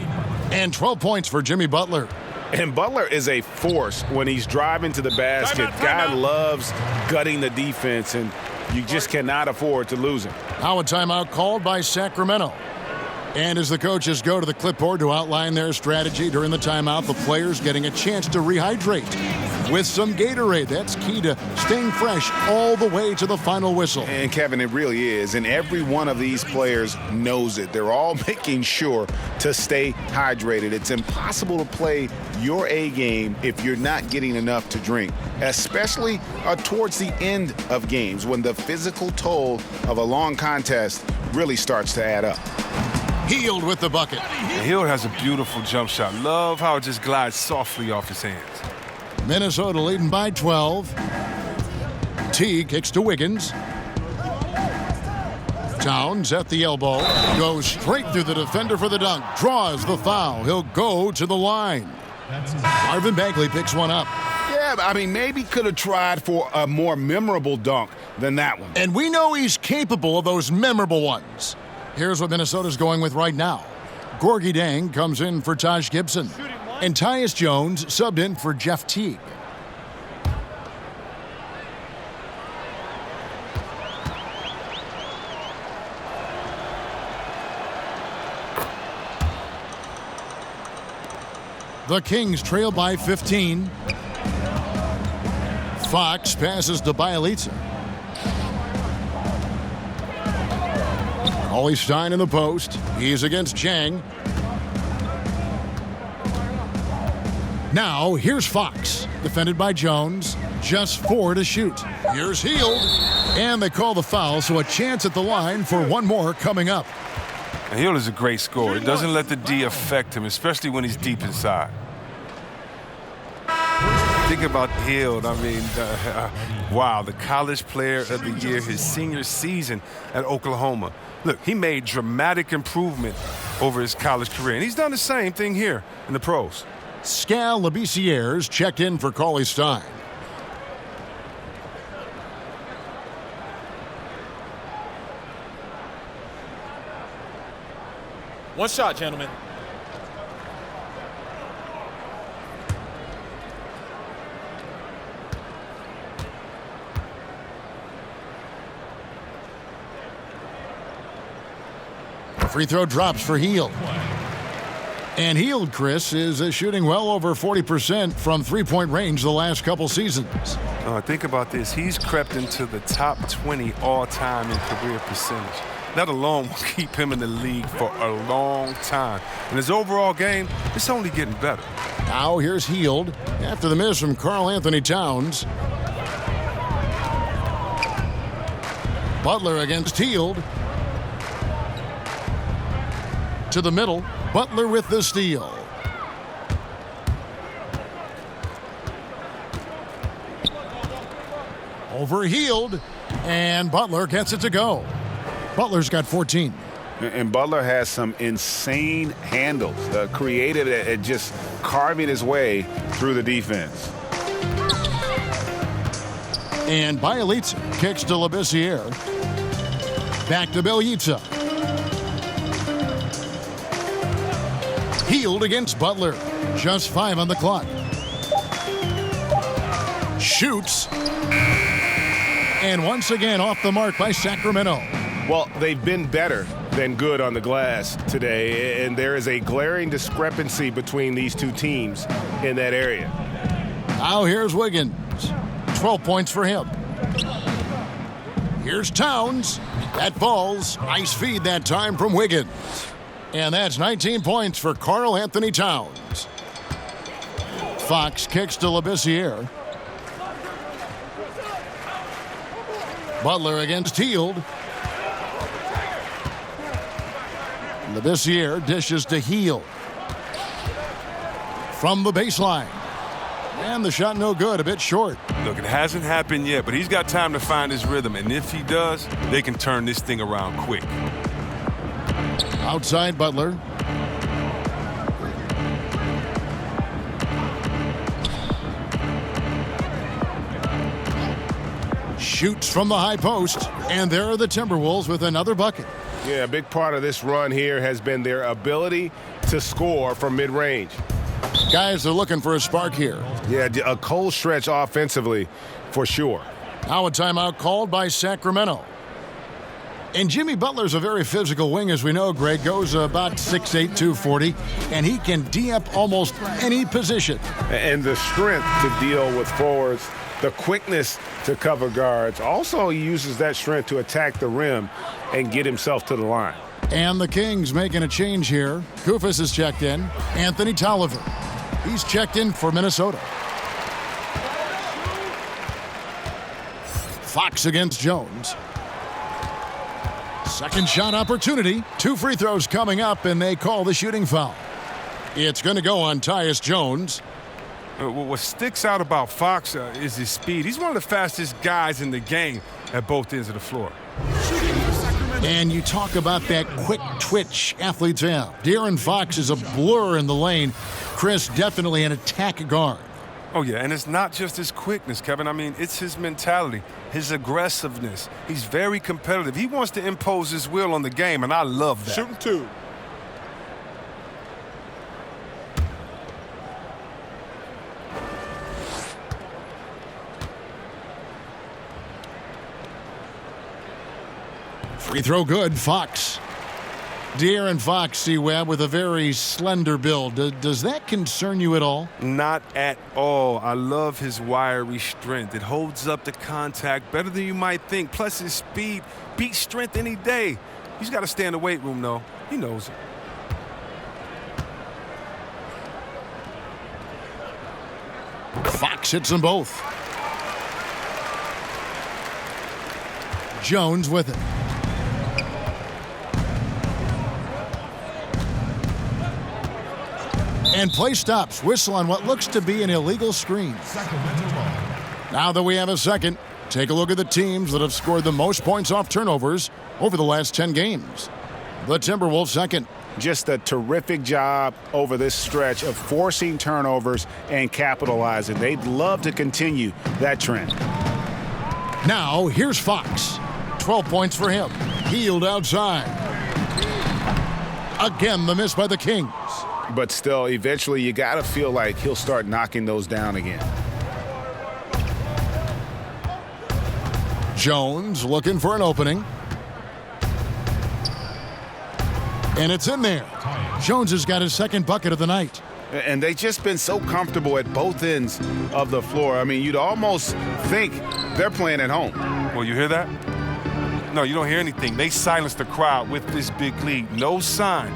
And 12 points for Jimmy Butler. And Butler is a force when he's driving to the basket. Guy loves gutting the defense, and you just cannot afford to lose him. Now a timeout called by Sacramento. And as the coaches go to the clipboard to outline their strategy during the timeout, the players getting a chance to rehydrate with some Gatorade. That's key to staying fresh all the way to the final whistle. And Kevin, it really is. And every one of these players knows it. They're all making sure to stay hydrated. It's impossible to play your A game if you're not getting enough to drink, especially towards the end of games when the physical toll of a long contest really starts to add up. Hield with the bucket. Hield has a beautiful jump shot. Love how it just glides softly off his hands. Minnesota leading by 12. T kicks to Wiggins. Towns at the elbow. Goes straight through the defender for the dunk. Draws the foul. He'll go to the line. Marvin Bagley picks one up. Yeah, I mean, maybe could have tried for a more memorable dunk than that one. And we know he's capable of those memorable ones. Here's what Minnesota's going with right now. Gorgie Dang comes in for Taj Gibson. And Tyus Jones subbed in for Jeff Teague. The Kings trail by 15. Fox passes to Bielitsa. Ollie Stein in the post. He's against Jang. Now, here's Fox. Defended by Jones. Just 4 to shoot. Here's Hield. And they call the foul, so a chance at the line for one more coming up. Hield is a great scorer. He doesn't let the D affect him, especially when he's deep inside. Think about Hield. I mean, wow, the college player of the year, his senior season at Oklahoma. Look, he made dramatic improvement over his college career, and he's done the same thing here in the pros. Scal Labissière's checked in for Cauley Stein. One shot, gentlemen. Free throw drops for Hield. And Hield, Chris, is shooting well over 40% from three-point range the last couple seasons. Think about this. He's crept into the top 20 all-time in career percentage. That alone will keep him in the league for a long time. And his overall game, it's only getting better. Now here's Hield after the miss from Karl Anthony Towns. Butler against Hield. To the middle. Butler with the steal. Over Hield. And Butler gets it to go. Butler's got 14. And Butler has some insane handles, creative at just carving his way through the defense. And Bielitsa kicks to Labissière. Back to Bielitsa. Hield against Butler. Just 5 on the clock. Shoots. And once again off the mark by Sacramento. Well, they've been better than good on the glass today, and there is a glaring discrepancy between these two teams in that area. Now here's Wiggins. 12 points for him. Here's Towns. That falls. Nice feed that time from Wiggins. And that's 19 points for Karl Anthony Towns. Fox kicks to Labissiere. Butler against Hield. Labissiere dishes to Hield. From the baseline. And the shot no good, a bit short. Look, it hasn't happened yet, but he's got time to find his rhythm. And if he does, they can turn this thing around quick. Outside Butler. Shoots from the high post. And there are the Timberwolves with another bucket. Yeah, a big part of this run here has been their ability to score from mid-range. Guys are looking for a spark here. Yeah, a cold stretch offensively for sure. Now a timeout called by Sacramento. And Jimmy Butler's a very physical wing, as we know, Greg. Goes about 6'8", 240, and he can D-up almost any position. And the strength to deal with forwards, the quickness to cover guards. Also, he uses that strength to attack the rim and get himself to the line. And the Kings making a change here. Koufos is checked in. Anthony Tolliver. He's checked in for Minnesota. Fox against Jones. Second shot opportunity. 2 free throws coming up, and they call the shooting foul. It's going to go on Tyus Jones. What sticks out about Fox is his speed. He's one of the fastest guys in the game at both ends of the floor. And you talk about that quick twitch athletes have. De'Aaron Fox is a blur in the lane. Chris, definitely an attack guard. Oh, yeah, and it's not just his quickness, Kevin. I mean, it's his mentality, his aggressiveness. He's very competitive. He wants to impose his will on the game, and I love that. Shooting 2. Free throw good, Fox. De'Aaron Fox, C-Webb, with a very slender build. Does that concern you at all? Not at all. I love his wiry strength. It holds up the contact better than you might think. Plus his speed beats strength any day. He's got to stay in the weight room, though. He knows it. Fox hits them both. Jones with it. And play stops. Whistle on what looks to be an illegal screen. Now that we have a second, take a look at the teams that have scored the most points off turnovers over the last 10 games. The Timberwolves second. Just a terrific job over this stretch of forcing turnovers and capitalizing. They'd love to continue that trend. Now, here's Fox. 12 points for him. Hield outside. Again, the miss by the Kings. But still, eventually, you got to feel like he'll start knocking those down again. Jones looking for an opening. And it's in there. Jones has got his second bucket of the night. And they've just been so comfortable at both ends of the floor. I mean, you'd almost think they're playing at home. Well, you hear that? No, you don't hear anything. They silenced the crowd with this big lead. No sign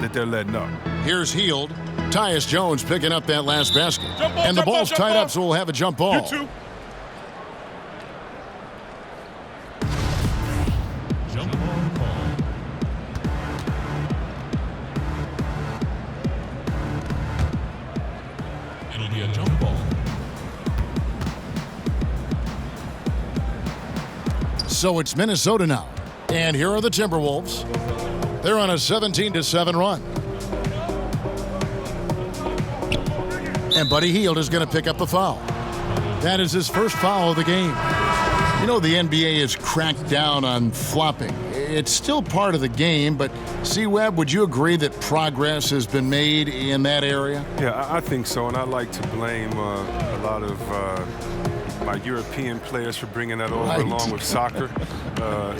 that they're letting up. Here's Hield. Tyus Jones picking up that last basket. Jump ball, and the jump ball's ball, tied ball. up, so we'll have a jump ball. You too. Jump ball call. It'll be a jump ball. So it's Minnesota now. And here are the Timberwolves. They're on a 17-7 run. And Buddy Hield is going to pick up the foul. That is his first foul of the game. You know, the NBA has cracked down on flopping. It's still part of the game, but C-Webb, would you agree that progress has been made in that area? Yeah, I think so, and I'd like to blame a lot of my European players for bringing that over along with soccer.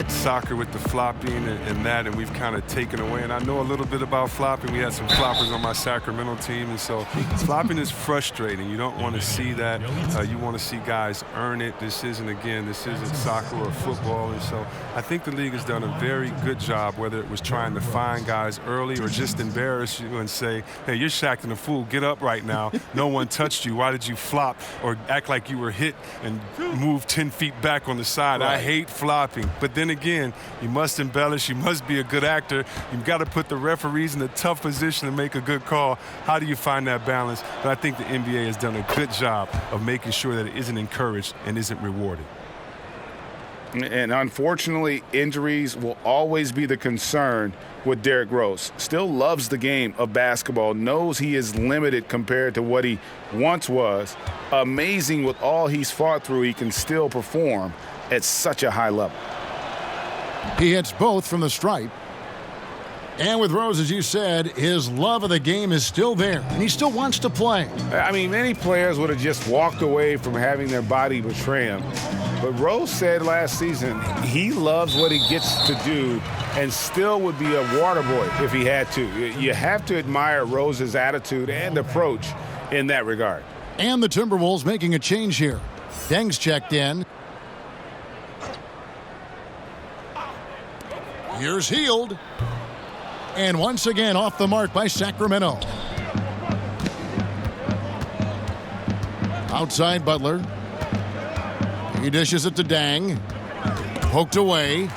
soccer with the flopping and that, and we've kind of taken away. And I know a little bit about flopping. We had some floppers on my Sacramento team, and so flopping is frustrating. You don't want to see that. You want to see guys earn it. This isn't soccer or football, and so I think the league has done a very good job, whether it was trying to find guys early or just embarrass you and say, hey, you're Shaqtin' a fool. Get up right now. No one touched you. Why did you flop or act like you were hit and move 10 feet back on the side? Right. I hate flopping. But then again, you must embellish. You must be a good actor. You've got to put the referees in a tough position to make a good call. How do you find that balance? But I think the NBA has done a good job of making sure that it isn't encouraged and isn't rewarded. And unfortunately, injuries will always be the concern with Derrick Rose. Still loves the game of basketball, knows he is limited compared to what he once was. Amazing with all he's fought through, he can still perform at such a high level. He hits both from the stripe. And with Rose, as you said, his love of the game is still there, and he still wants to play. I mean, many players would have just walked away from having their body betray him. But Rose said last season he loves what he gets to do and still would be a water boy if he had to. You have to admire Rose's attitude and approach in that regard. And the Timberwolves making a change here. Deng's checked in. Here's Hield. And once again off the mark by Sacramento. Outside Butler. He dishes it to Deng. Poked away.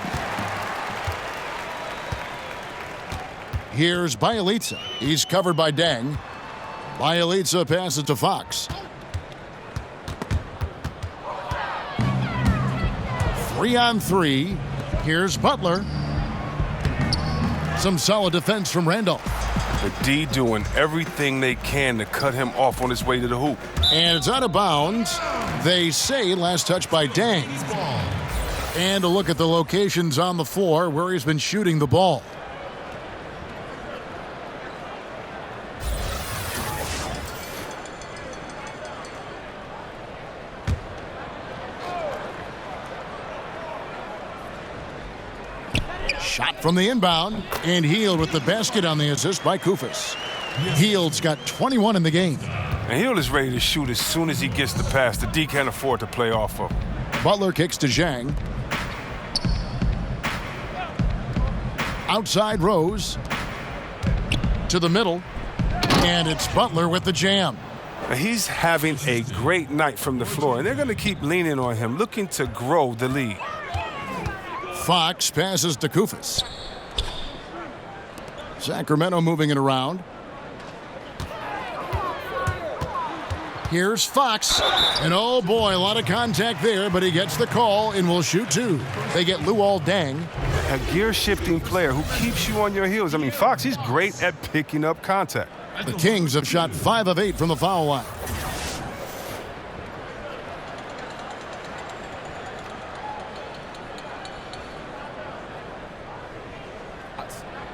Here's Bjelica. He's covered by Deng. Bjelica passes to Fox. 3-on-3. Here's Butler. Some solid defense from Randolph. The D doing everything they can to cut him off on his way to the hoop. And it's out of bounds. They say last touch by Deng. And a look at the locations on the floor where he's been shooting the ball. Shot from the inbound, and Hield with the basket on the assist by Koufos. Hield's got 21 in the game. And Hield is ready to shoot as soon as he gets the pass. The D can't afford to play off of. Butler kicks to Zhang. Outside Rose. To the middle. And it's Butler with the jam. Now he's having a great night from the floor, and they're going to keep leaning on him, looking to grow the lead. Fox passes to Koufos. Sacramento moving it around. Here's Fox. And oh boy, a lot of contact there, but he gets the call and will shoot two. They get Luol Deng. A gear-shifting player who keeps you on your heels. I mean, Fox, he's great at picking up contact. The Kings have shot 5 of 8 from the foul line.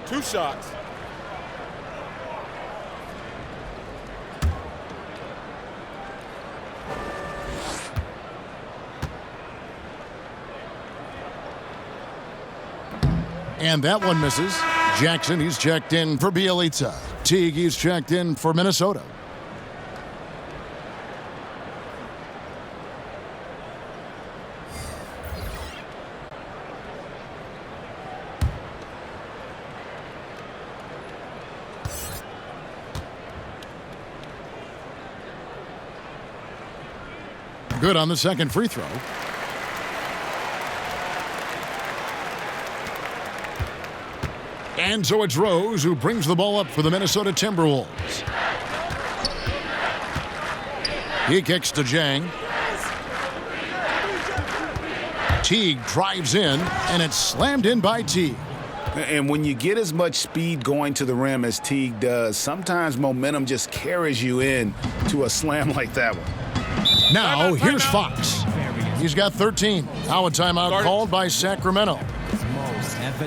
Two shots. And that one misses. Jackson, he's checked in for Bjelica. Teague, he's checked in for Minnesota. Good on the second free throw. And so it's Rose who brings the ball up for the Minnesota Timberwolves. He kicks to Zhang. Teague drives in, and it's slammed in by Teague. And when you get as much speed going to the rim as Teague does, sometimes momentum just carries you in to a slam like that one. Now, here's Fox. He's got 13. Now a timeout called by Sacramento.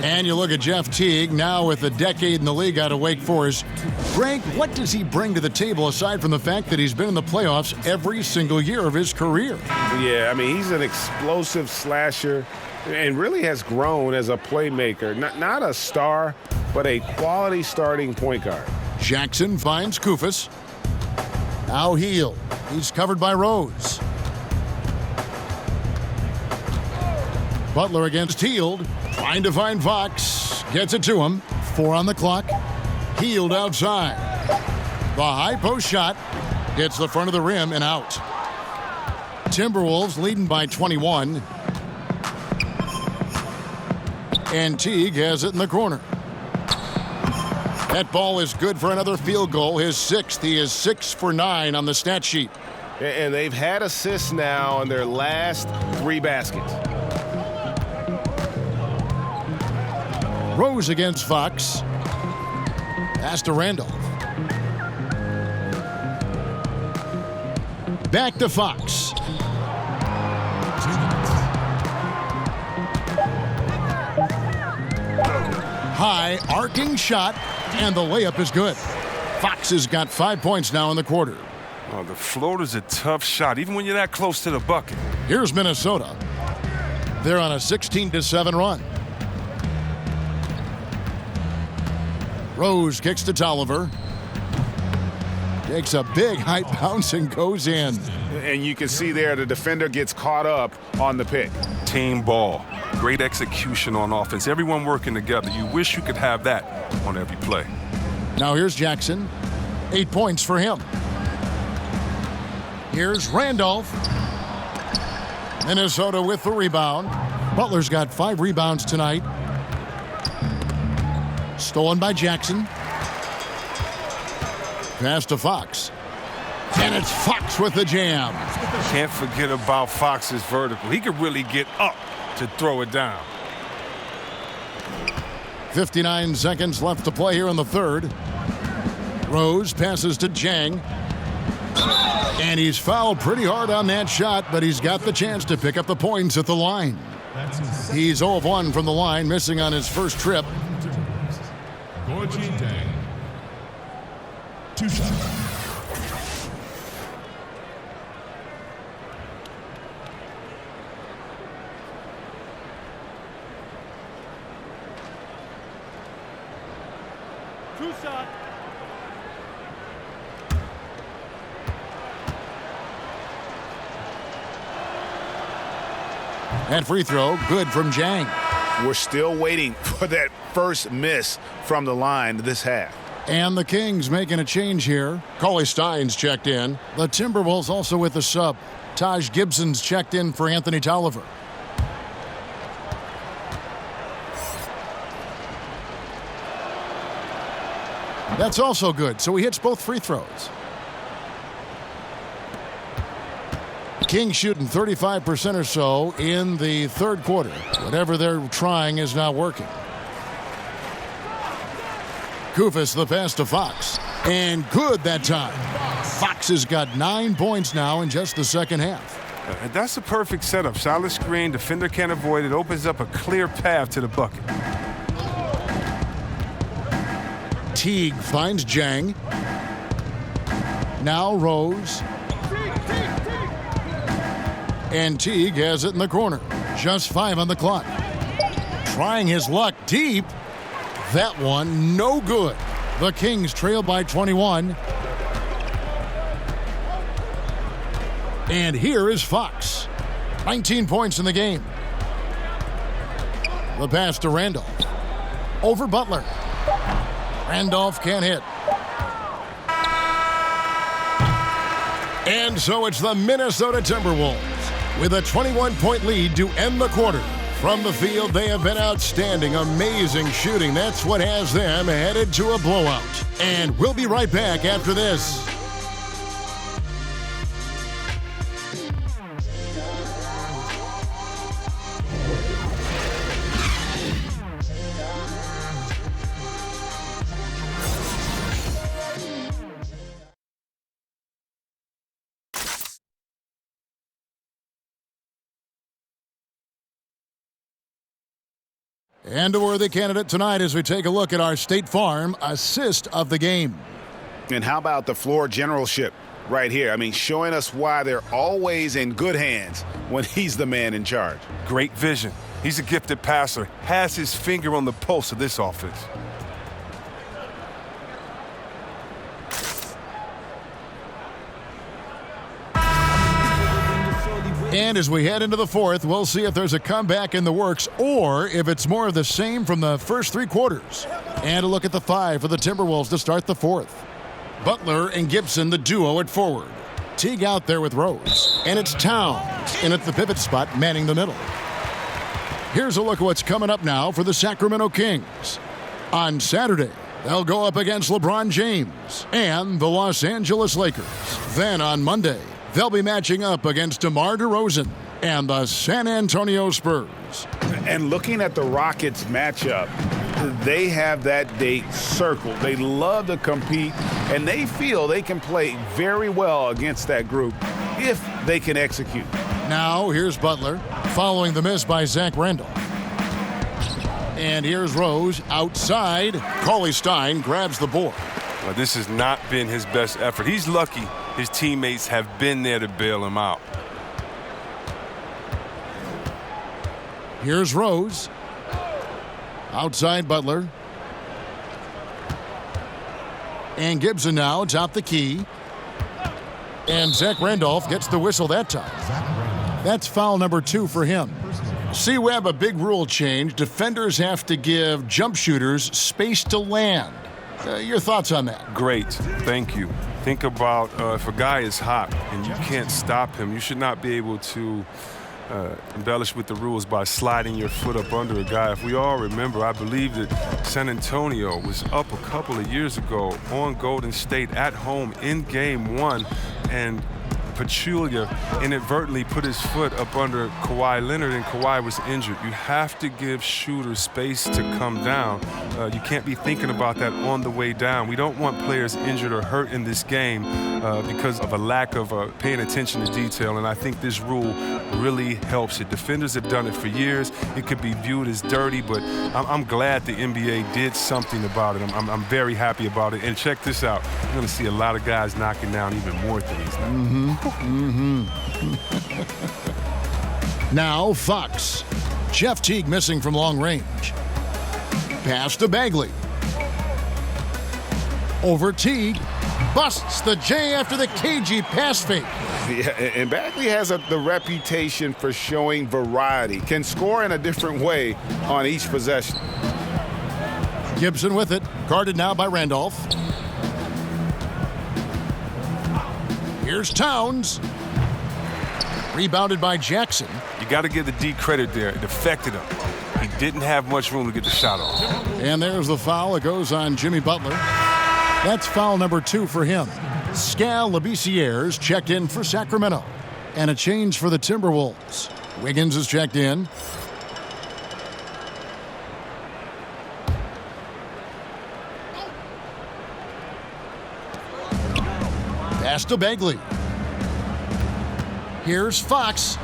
And you look at Jeff Teague, now with a decade in the league out of Wake Forest. Greg, what does he bring to the table aside from the fact that he's been in the playoffs every single year of his career? Yeah, I mean, he's an explosive slasher. And really has grown as a playmaker. Not a star, but a quality starting point guard. Jackson finds Kufis. Now Hield. He's covered by Rose. Butler against Hield. Trying to find Fox. Gets it to him. 4 on the clock. Hield outside. The high post shot hits the front of the rim and out. Timberwolves leading by 21. And Teague has it in the corner. That ball is good for another field goal. His 6th. He is 6 for 9 on the stat sheet. And they've had assists now on their last 3 baskets. Rose against Fox. Pass to Randolph. Back to Fox. High arcing shot, and the layup is good. Fox has got 5 points now in the quarter. Oh, the floater's a tough shot, even when you're that close to the bucket. Here's Minnesota. They're on a 16-7 run. Rose kicks to Tolliver. Takes a big high bounce and goes in. And you can see there the defender gets caught up on the pick. Team ball. Great execution on offense. Everyone working together. You wish you could have that on every play. Now here's Jackson. 8 points for him. Here's Randolph. Minnesota with the rebound. Butler's got 5 rebounds tonight. Stolen by Jackson. Pass to Fox. And it's Fox with the jam. Can't forget about Fox's vertical. He could really get up to throw it down. 59 seconds left to play here in the third. Rose passes to Jang. And he's fouled pretty hard on that shot, but he's got the chance to pick up the points at the line. He's 0 of 1 from the line, missing on his first trip. Gorgie Dang. 2 shots. And free throw, good from Jang. We're still waiting for that first miss from the line this half. And the Kings making a change here. Cauley Stein's checked in. The Timberwolves also with the sub. Taj Gibson's checked in for Anthony Tolliver. That's also good, so he hits both free throws. Kings shooting 35% or so in the third quarter. Whatever they're trying is not working. Kufis the pass to Fox. And good that time. Fox has got 9 points now in just the second half. That's a perfect setup. Solid screen, defender can't avoid it. Opens up a clear path to the bucket. Teague finds Jang. Now Rose. And Teague has it in the corner. Just 5 on the clock. Trying his luck deep. That one, no good. The Kings trail by 21. And here is Fox. 19 points in the game. The pass to Randolph. Over Butler. Randolph can't hit. And so it's the Minnesota Timberwolves with a 21-point lead to end the quarter. From the field, they have been outstanding, amazing shooting. That's what has them headed to a blowout. And we'll be right back after this. And a worthy candidate tonight as we take a look at our State Farm assist of the game. And how about the floor generalship right here? I mean, showing us why they're always in good hands when he's the man in charge. Great vision. He's a gifted passer, has his finger on the pulse of this offense. And as we head into the fourth, we'll see if there's a comeback in the works or if it's more of the same from the first three quarters. And a look at the five for the Timberwolves to start the fourth. Butler and Gibson, the duo at forward. Teague out there with Rose. And it's Towns in at the pivot spot, manning the middle. Here's a look at what's coming up now for the Sacramento Kings. On Saturday, they'll go up against LeBron James and the Los Angeles Lakers. Then on Monday, they'll be matching up against DeMar DeRozan and the San Antonio Spurs. And looking at the Rockets matchup, they have that date circled. They love to compete, and they feel they can play very well against that group if they can execute. Now here's Butler, following the miss by Zach Randolph. And here's Rose outside. Cauley Stein grabs the board. Well, this has not been his best effort. He's lucky his teammates have been there to bail him out. Here's Rose. Outside Butler. And Gibson now atop the key. And Zach Randolph gets the whistle that time. That's foul number 2 for him. C-Web, a big rule change. Defenders have to give jump shooters space to land. Your thoughts on that? Great. Thank you. Think about if a guy is hot and you can't stop him, you should not be able to embellish with the rules by sliding your foot up under a guy. If we all remember, I believe that San Antonio was up a couple of years ago on Golden State at home in Game 1, and Pachulia inadvertently put his foot up under Kawhi Leonard, and Kawhi was injured. You have to give shooters space to come down. You can't be thinking about that on the way down. We don't want players injured or hurt in this game because of a lack of paying attention to detail, and I think this rule really helps it. Defenders have done it for years. It could be viewed as dirty, but I'm glad the NBA did something about it. I'm very happy about it. And check this out. You're going to see a lot of guys knocking down even more threes now. Now Fox. Jeff Teague missing from long range. Pass to Bagley. Over Teague. Busts the J after the cagey pass fake. Yeah, and Bagley has the reputation for showing variety. Can score in a different way on each possession. Gibson with it. Guarded now by Randolph. Here's Towns. Rebounded by Jackson. You got to give the D credit there. It affected him. He didn't have much room to get the shot off. And there's the foul. It goes on Jimmy Butler. That's foul number 2 for him. Skal Labissière's checked in for Sacramento. And a change for the Timberwolves. Wiggins is checked in. Pass to Bagley. Here's Fox.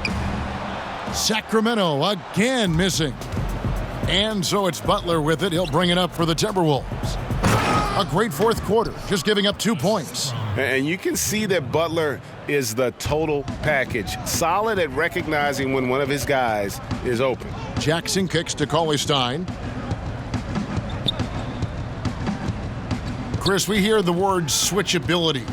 Sacramento again missing. And so it's Butler with it. He'll bring it up for the Timberwolves. A great fourth quarter, just giving up 2 points. And you can see that Butler is the total package. Solid at recognizing when one of his guys is open. Jackson kicks to Cauley Stein. Chris, we hear the word switchability.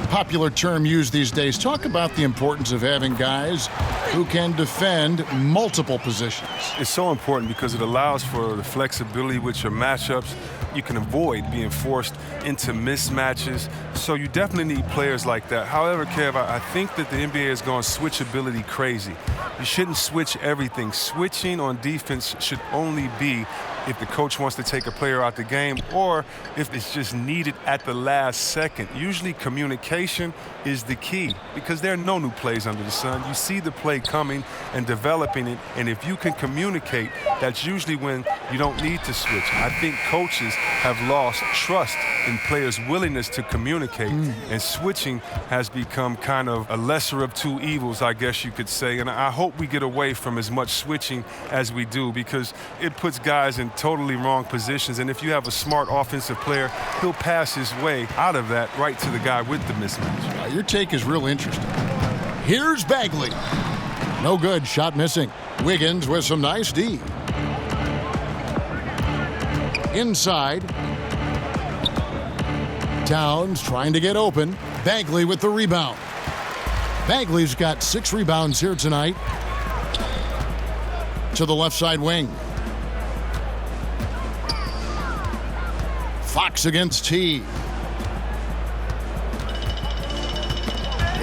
Popular term used these days. Talk about the importance of having guys who can defend multiple positions. It's so important because it allows for the flexibility with your matchups. You can avoid being forced into mismatches. So you definitely need players like that. However, Kev, I think that the NBA has gone switchability crazy. You shouldn't switch everything. Switching on defense should only be if the coach wants to take a player out the game or if it's just needed at the last second. Usually communication is the key because there are no new plays under the sun. You see the play coming and developing it, and if you can communicate, that's usually when you don't need to switch. I think coaches have lost trust in players' willingness to communicate, and switching has become kind of a lesser of two evils, I guess you could say. And I hope we get away from as much switching as we do because it puts guys in totally wrong positions, and if you have a smart offensive player, he'll pass his way out of that right to the guy with the mismatch. Your take is real interesting. Here's Bagley. No good. Shot missing. Wiggins with some nice D. Inside. Towns trying to get open. Bagley with the rebound. Bagley's got 6 rebounds here tonight. To the left side wing. Fox against T.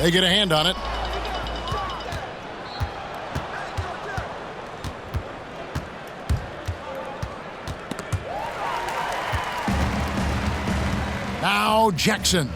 They get a hand on it. Now Jackson.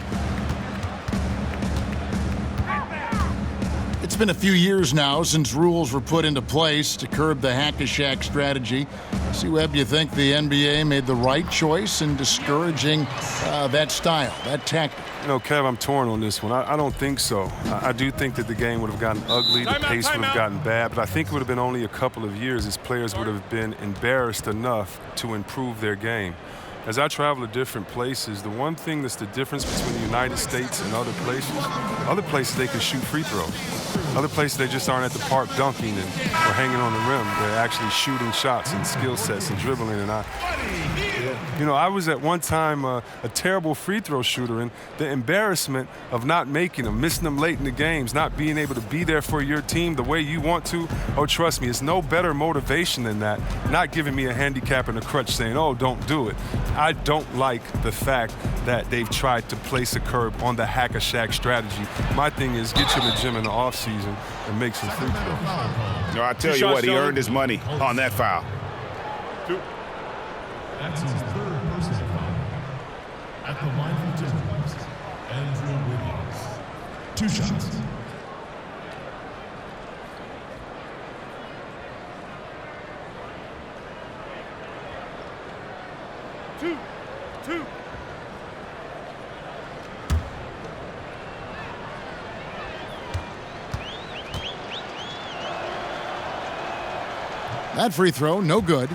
It's been a few years now since rules were put into place to curb the hack-a-shack strategy. C-Webb, do you think the NBA made the right choice in discouraging that style, that tactic? You know, Kev, I'm torn on this one. I don't think so. I do think that the game would have gotten ugly, the pace would have gotten bad, but I think it would have been only a couple of years as players would have been embarrassed enough to improve their game. As I travel to different places, the one thing that's the difference between the United States and other places they can shoot free throws. Other places they just aren't at the park dunking or hanging on the rim. They're actually shooting shots and skill sets and dribbling. And I was at one time a terrible free throw shooter, and the embarrassment of not making them, missing them late in the games, not being able to be there for your team the way you want to, oh, trust me, it's no better motivation than that. Not giving me a handicap and a crutch saying, oh, don't do it. I don't like the fact that they've tried to place a curb on the hack-a-shack strategy. My thing is get you in the gym in the offseason and make some free throws. No, I tell you what, he earned his money on that foul. 2. That's his 3rd personal foul. At the line for Timberwolves, Andrew Wiggins. 2 shots. Two. That free throw, no good.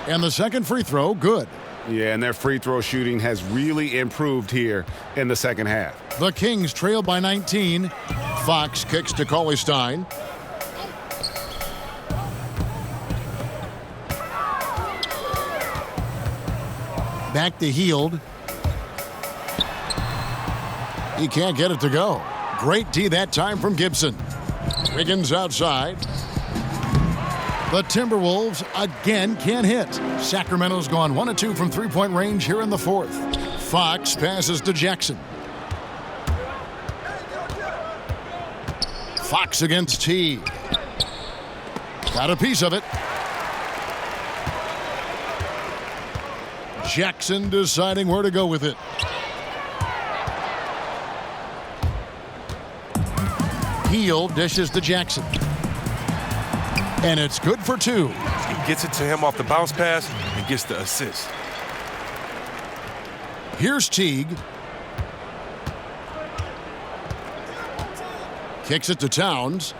And the second free throw, good. Yeah, and their free throw shooting has really improved here in the second half. The Kings trail by 19. Fox kicks to Cauley-Stein. Back to Hield. He can't get it to go. Great D that time from Gibson. Wiggins outside. The Timberwolves again can't hit. Sacramento's gone 1 of 2 from three-point range here in the 4th. Fox passes to Jackson. Fox against T. Got a piece of it. Jackson deciding where to go with it. Hield dishes to Jackson. And it's good for 2. He gets it to him off the bounce pass and gets the assist. Here's Teague. Kicks it to Towns.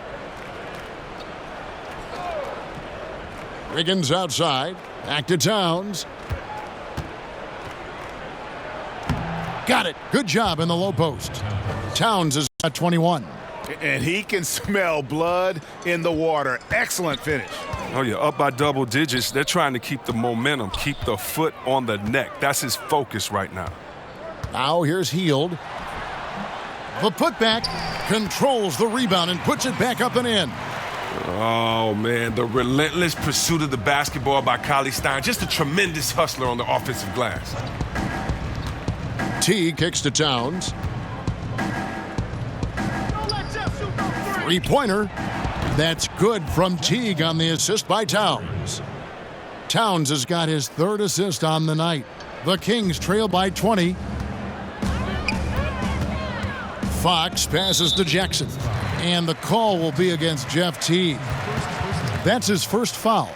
Wiggins outside. Back to Towns. Got it. Good job in the low post. Towns is at 21. And he can smell blood in the water. Excellent finish. Oh, yeah, up by double digits. They're trying to keep the momentum, keep the foot on the neck. That's his focus right now. Now here's Hield. The putback controls the rebound and puts it back up and in. Oh, man, the relentless pursuit of the basketball by Cauley-Stein. Just a tremendous hustler on the offensive glass. T kicks to Towns. Three-pointer. That's good from Teague on the assist by Towns. Towns has got his 3rd assist on the night. The Kings trail by 20. Fox passes to Jackson. And the call will be against Jeff Teague. That's his first foul.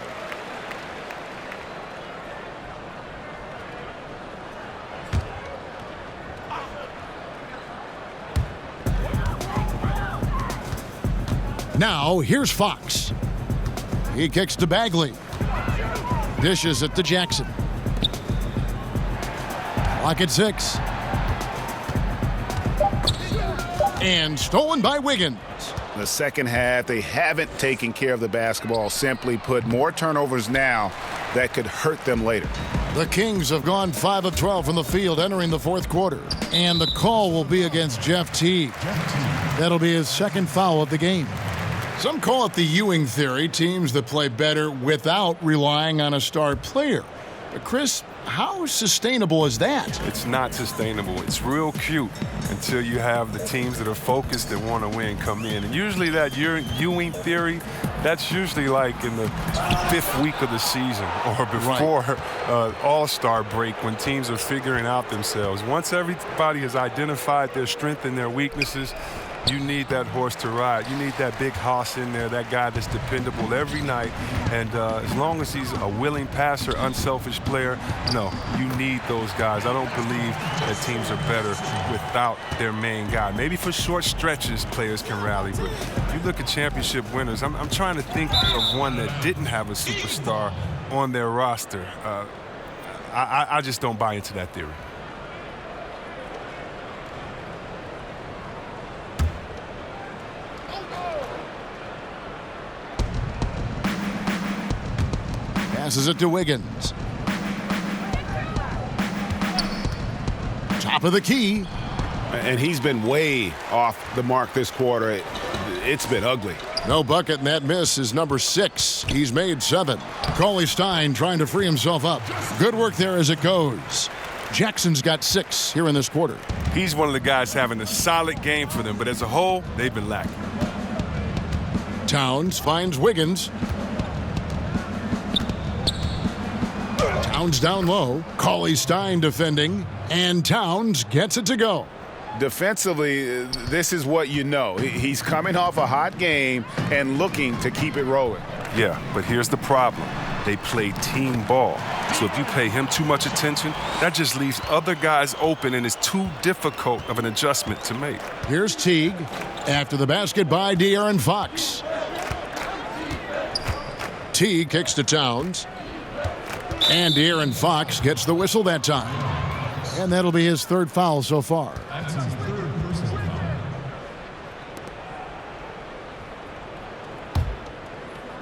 Now, here's Fox. He kicks to Bagley. Dishes it to Jackson. Clock at 6. And stolen by Wiggins. The second half, they haven't taken care of the basketball. Simply put, more turnovers now that could hurt them later. The Kings have gone 5 of 12 from the field entering the fourth quarter. And the call will be against Jeff Teague. That'll be his second foul of the game. Some call it the Ewing theory, teams that play better without relying on a star player. But Chris, how sustainable is that? It's not sustainable. It's real cute until you have the teams that are focused that want to win come in. And usually that Ewing theory, that's usually like in the 5th week of the season or before All-Star break when teams are figuring out themselves. Once everybody has identified their strength and their weaknesses, you need that horse to ride. You need that big hoss in there, that guy that's dependable every night. And as long as he's a willing passer, unselfish player, no, you need those guys. I don't believe that teams are better without their main guy. Maybe for short stretches, players can rally. But if you look at championship winners, I'm trying to think of one that didn't have a superstar on their roster. I just don't buy into that theory. Passes it to Wiggins. Top of the key. And he's been way off the mark this quarter. It's been ugly. No bucket, and that miss is number 6. He's made 7. Cauley Stein trying to free himself up. Good work there as it goes. Jackson's got 6 here in this quarter. He's one of the guys having a solid game for them, but as a whole, they've been lacking. Towns finds Wiggins. Towns down low. Cauley Stein defending. And Towns gets it to go. Defensively, this is what you know. He's coming off a hot game and looking to keep it rolling. Yeah, but here's the problem. They play team ball. So if you pay him too much attention, that just leaves other guys open and is too difficult of an adjustment to make. Here's Teague. After the basket by De'Aaron Fox. Teague kicks to Towns. And De'Aaron Fox gets the whistle that time. And that'll be his 3rd foul so far. That's his 3rd personal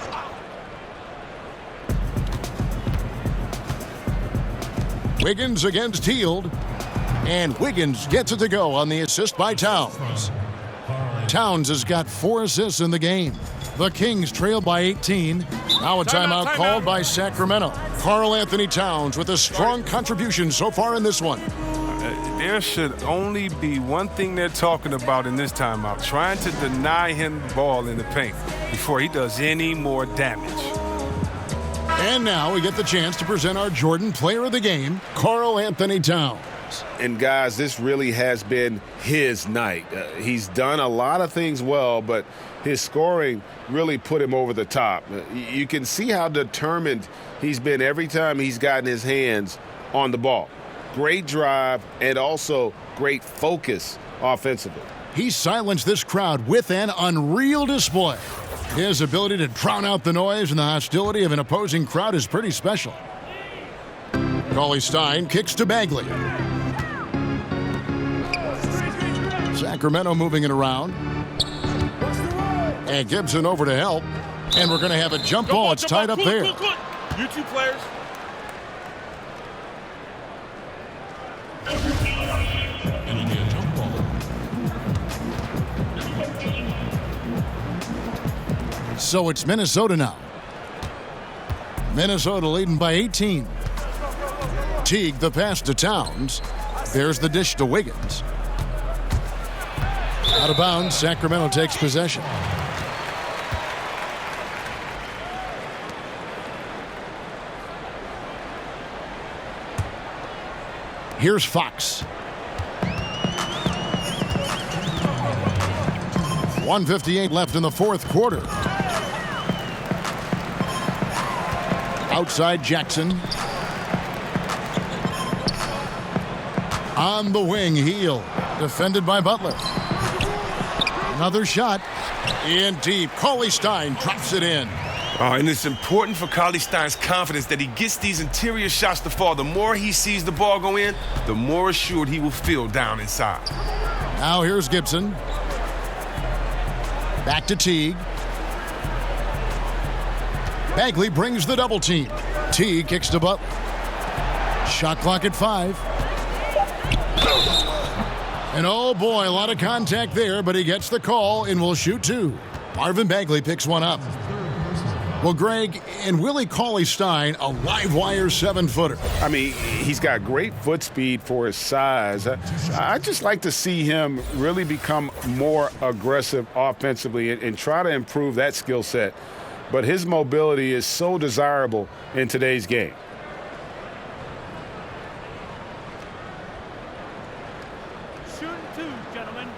foul. Wiggins against Hield. And Wiggins gets it to go on the assist by Towns. Towns has got 4 assists in the game. The Kings trail by 18. Now a timeout called by Sacramento. Karl-Anthony Towns with a strong contribution so far in this one. There should only be one thing they're talking about in this timeout, trying to deny him the ball in the paint before he does any more damage. And now we get the chance to present our Jordan Player of the Game, Karl-Anthony Towns. And guys, this really has been his night. He's done a lot of things well, but his scoring really put him over the top. You can see how determined he's been every time he's gotten his hands on the ball. Great drive and also great focus offensively. He silenced this crowd with an unreal display. His ability to drown out the noise and the hostility of an opposing crowd is pretty special. Cauley Stein kicks to Bagley. Sacramento moving it around. And Gibson over to help. And we're going to have a jump ball. It's tied up there. You two players. It'll be a jump ball. So it's Minnesota now. Minnesota leading by 18. Teague the pass to Towns. There's the dish to Wiggins. Out of bounds, Sacramento takes possession. Here's Fox. 1:58 left in the fourth quarter. Outside Jackson. On the wing, Hield. Defended by Butler. Another shot. In deep, Cauley Stein drops it in. And it's important for Cauley Stein's confidence that he gets these interior shots to fall. The more he sees the ball go in, the more assured he will feel down inside. Now here's Gibson. Back to Teague. Bagley brings the double team. Teague kicks to Butler. Shot clock at 5. And oh boy, a lot of contact there, but he gets the call and will shoot 2. Marvin Bagley picks one up. Well, Greg, and Willie Cauley-Stein, a live wire 7-footer. I mean, he's got great foot speed for his size. I just like to see him really become more aggressive offensively and try to improve that skill set. But his mobility is so desirable in today's game. Shooting 2, gentlemen.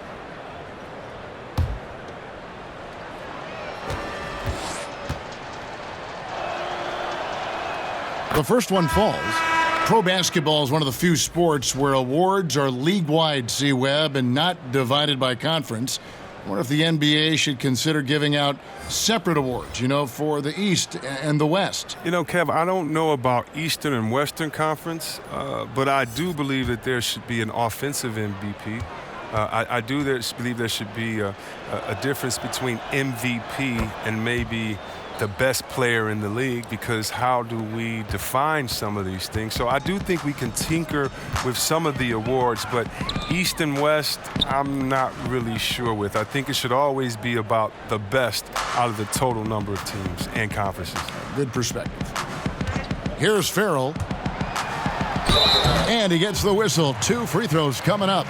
The first one falls. Pro basketball is one of the few sports where awards are league-wide, C-Web, and not divided by conference. I wonder if the NBA should consider giving out separate awards, for the East and the West. Kev, I don't know about Eastern and Western Conference, but I do believe that there should be an offensive MVP. I do believe there should be a difference between MVP and maybe the best player in the league, because how do we define some of these things? So I do think we can tinker with some of the awards, but East and West, I'm not really sure with. I think it should always be about the best out of the total number of teams and conferences. Good perspective. Here's Farrell. And he gets the whistle. 2 free throws coming up.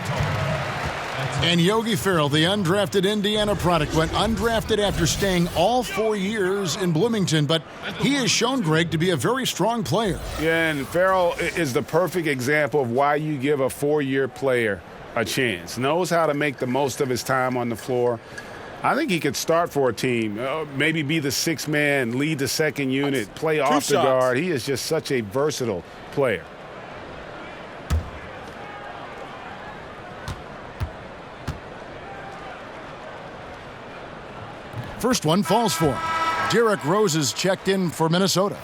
And Yogi Ferrell, the undrafted Indiana product, went undrafted after staying all 4 years in Bloomington, but he has shown, Greg, to be a very strong player. Yeah, and Ferrell is the perfect example of why you give a 4-year player a chance. Knows how to make the most of his time on the floor. I think he could start for a team, maybe be the 6th man, lead the second unit, play off the guard. He is just such a versatile player. First one falls for him. Derrick Rose is checked in for Minnesota.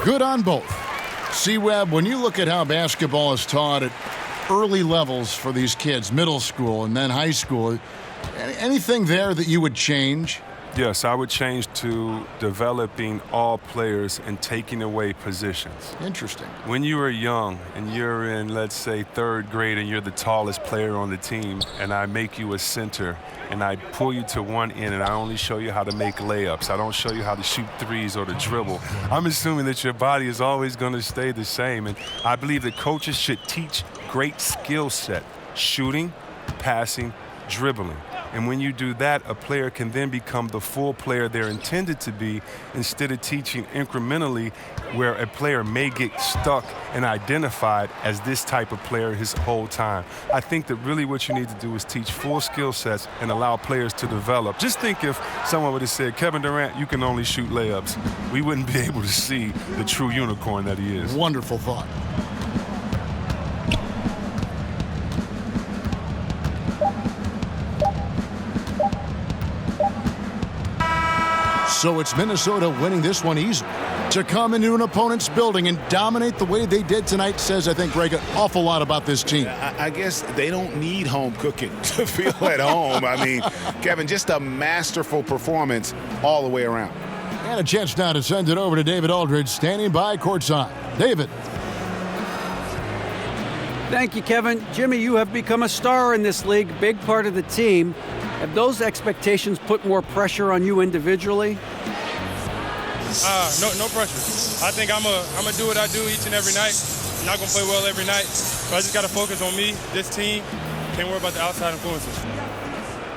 Good on both. C-Web, when you look at how basketball is taught at early levels for these kids, middle school and then high school, anything there that you would change? Yes, I would change to developing all players and taking away positions. Interesting. When you are young and you're in, let's say, 3rd grade and you're the tallest player on the team, and I make you a center and I pull you to one end and I only show you how to make layups, I don't show you how to shoot threes or to dribble, I'm assuming that your body is always going to stay the same. And I believe that coaches should teach great skill set: shooting, passing, dribbling. And when you do that, a player can then become the full player they're intended to be, instead of teaching incrementally where a player may get stuck and identified as this type of player his whole time. I think that really what you need to do is teach full skill sets and allow players to develop. Just think if someone would have said, Kevin Durant, you can only shoot layups. We wouldn't be able to see the true unicorn that he is. Wonderful thought. So it's Minnesota winning this one easily. To come into an opponent's building and dominate the way they did tonight says, I think, Greg, an awful lot about this team. I guess they don't need home cooking to feel at home. I mean, Kevin, just a masterful performance all the way around. And a chance now to send it over to David Aldridge, standing by courtside. David. Thank you, Kevin. Jimmy, you have become a star in this league, big part of the team. Have those expectations put more pressure on you individually? No pressure. I think I'm gonna do what I do each and every night. I'm not gonna play well every night, but I just gotta focus on me, this team. Can't worry about the outside influences.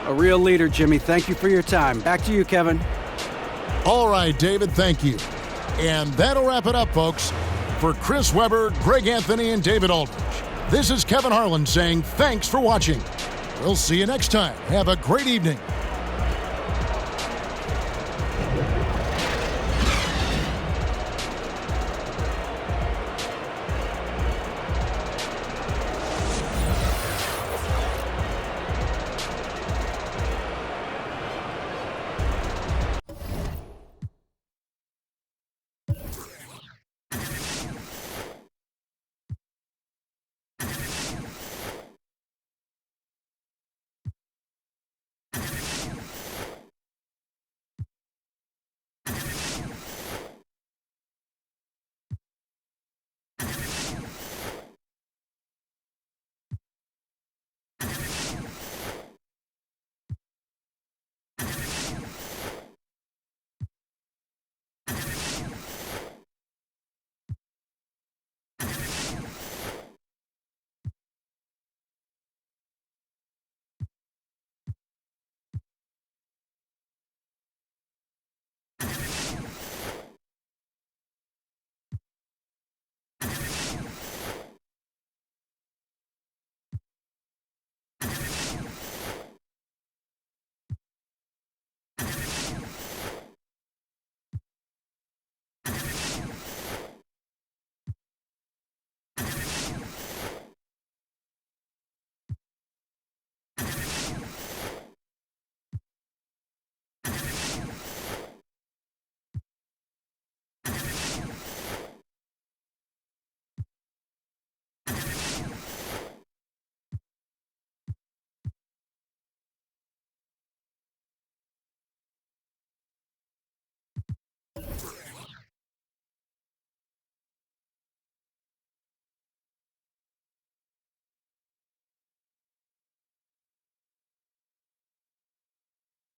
A real leader, Jimmy. Thank you for your time. Back to you, Kevin. All right, David, thank you. And that'll wrap it up, folks. For Chris Webber, Greg Anthony, and David Aldridge, this is Kevin Harlan saying thanks for watching. We'll see you next time. Have a great evening.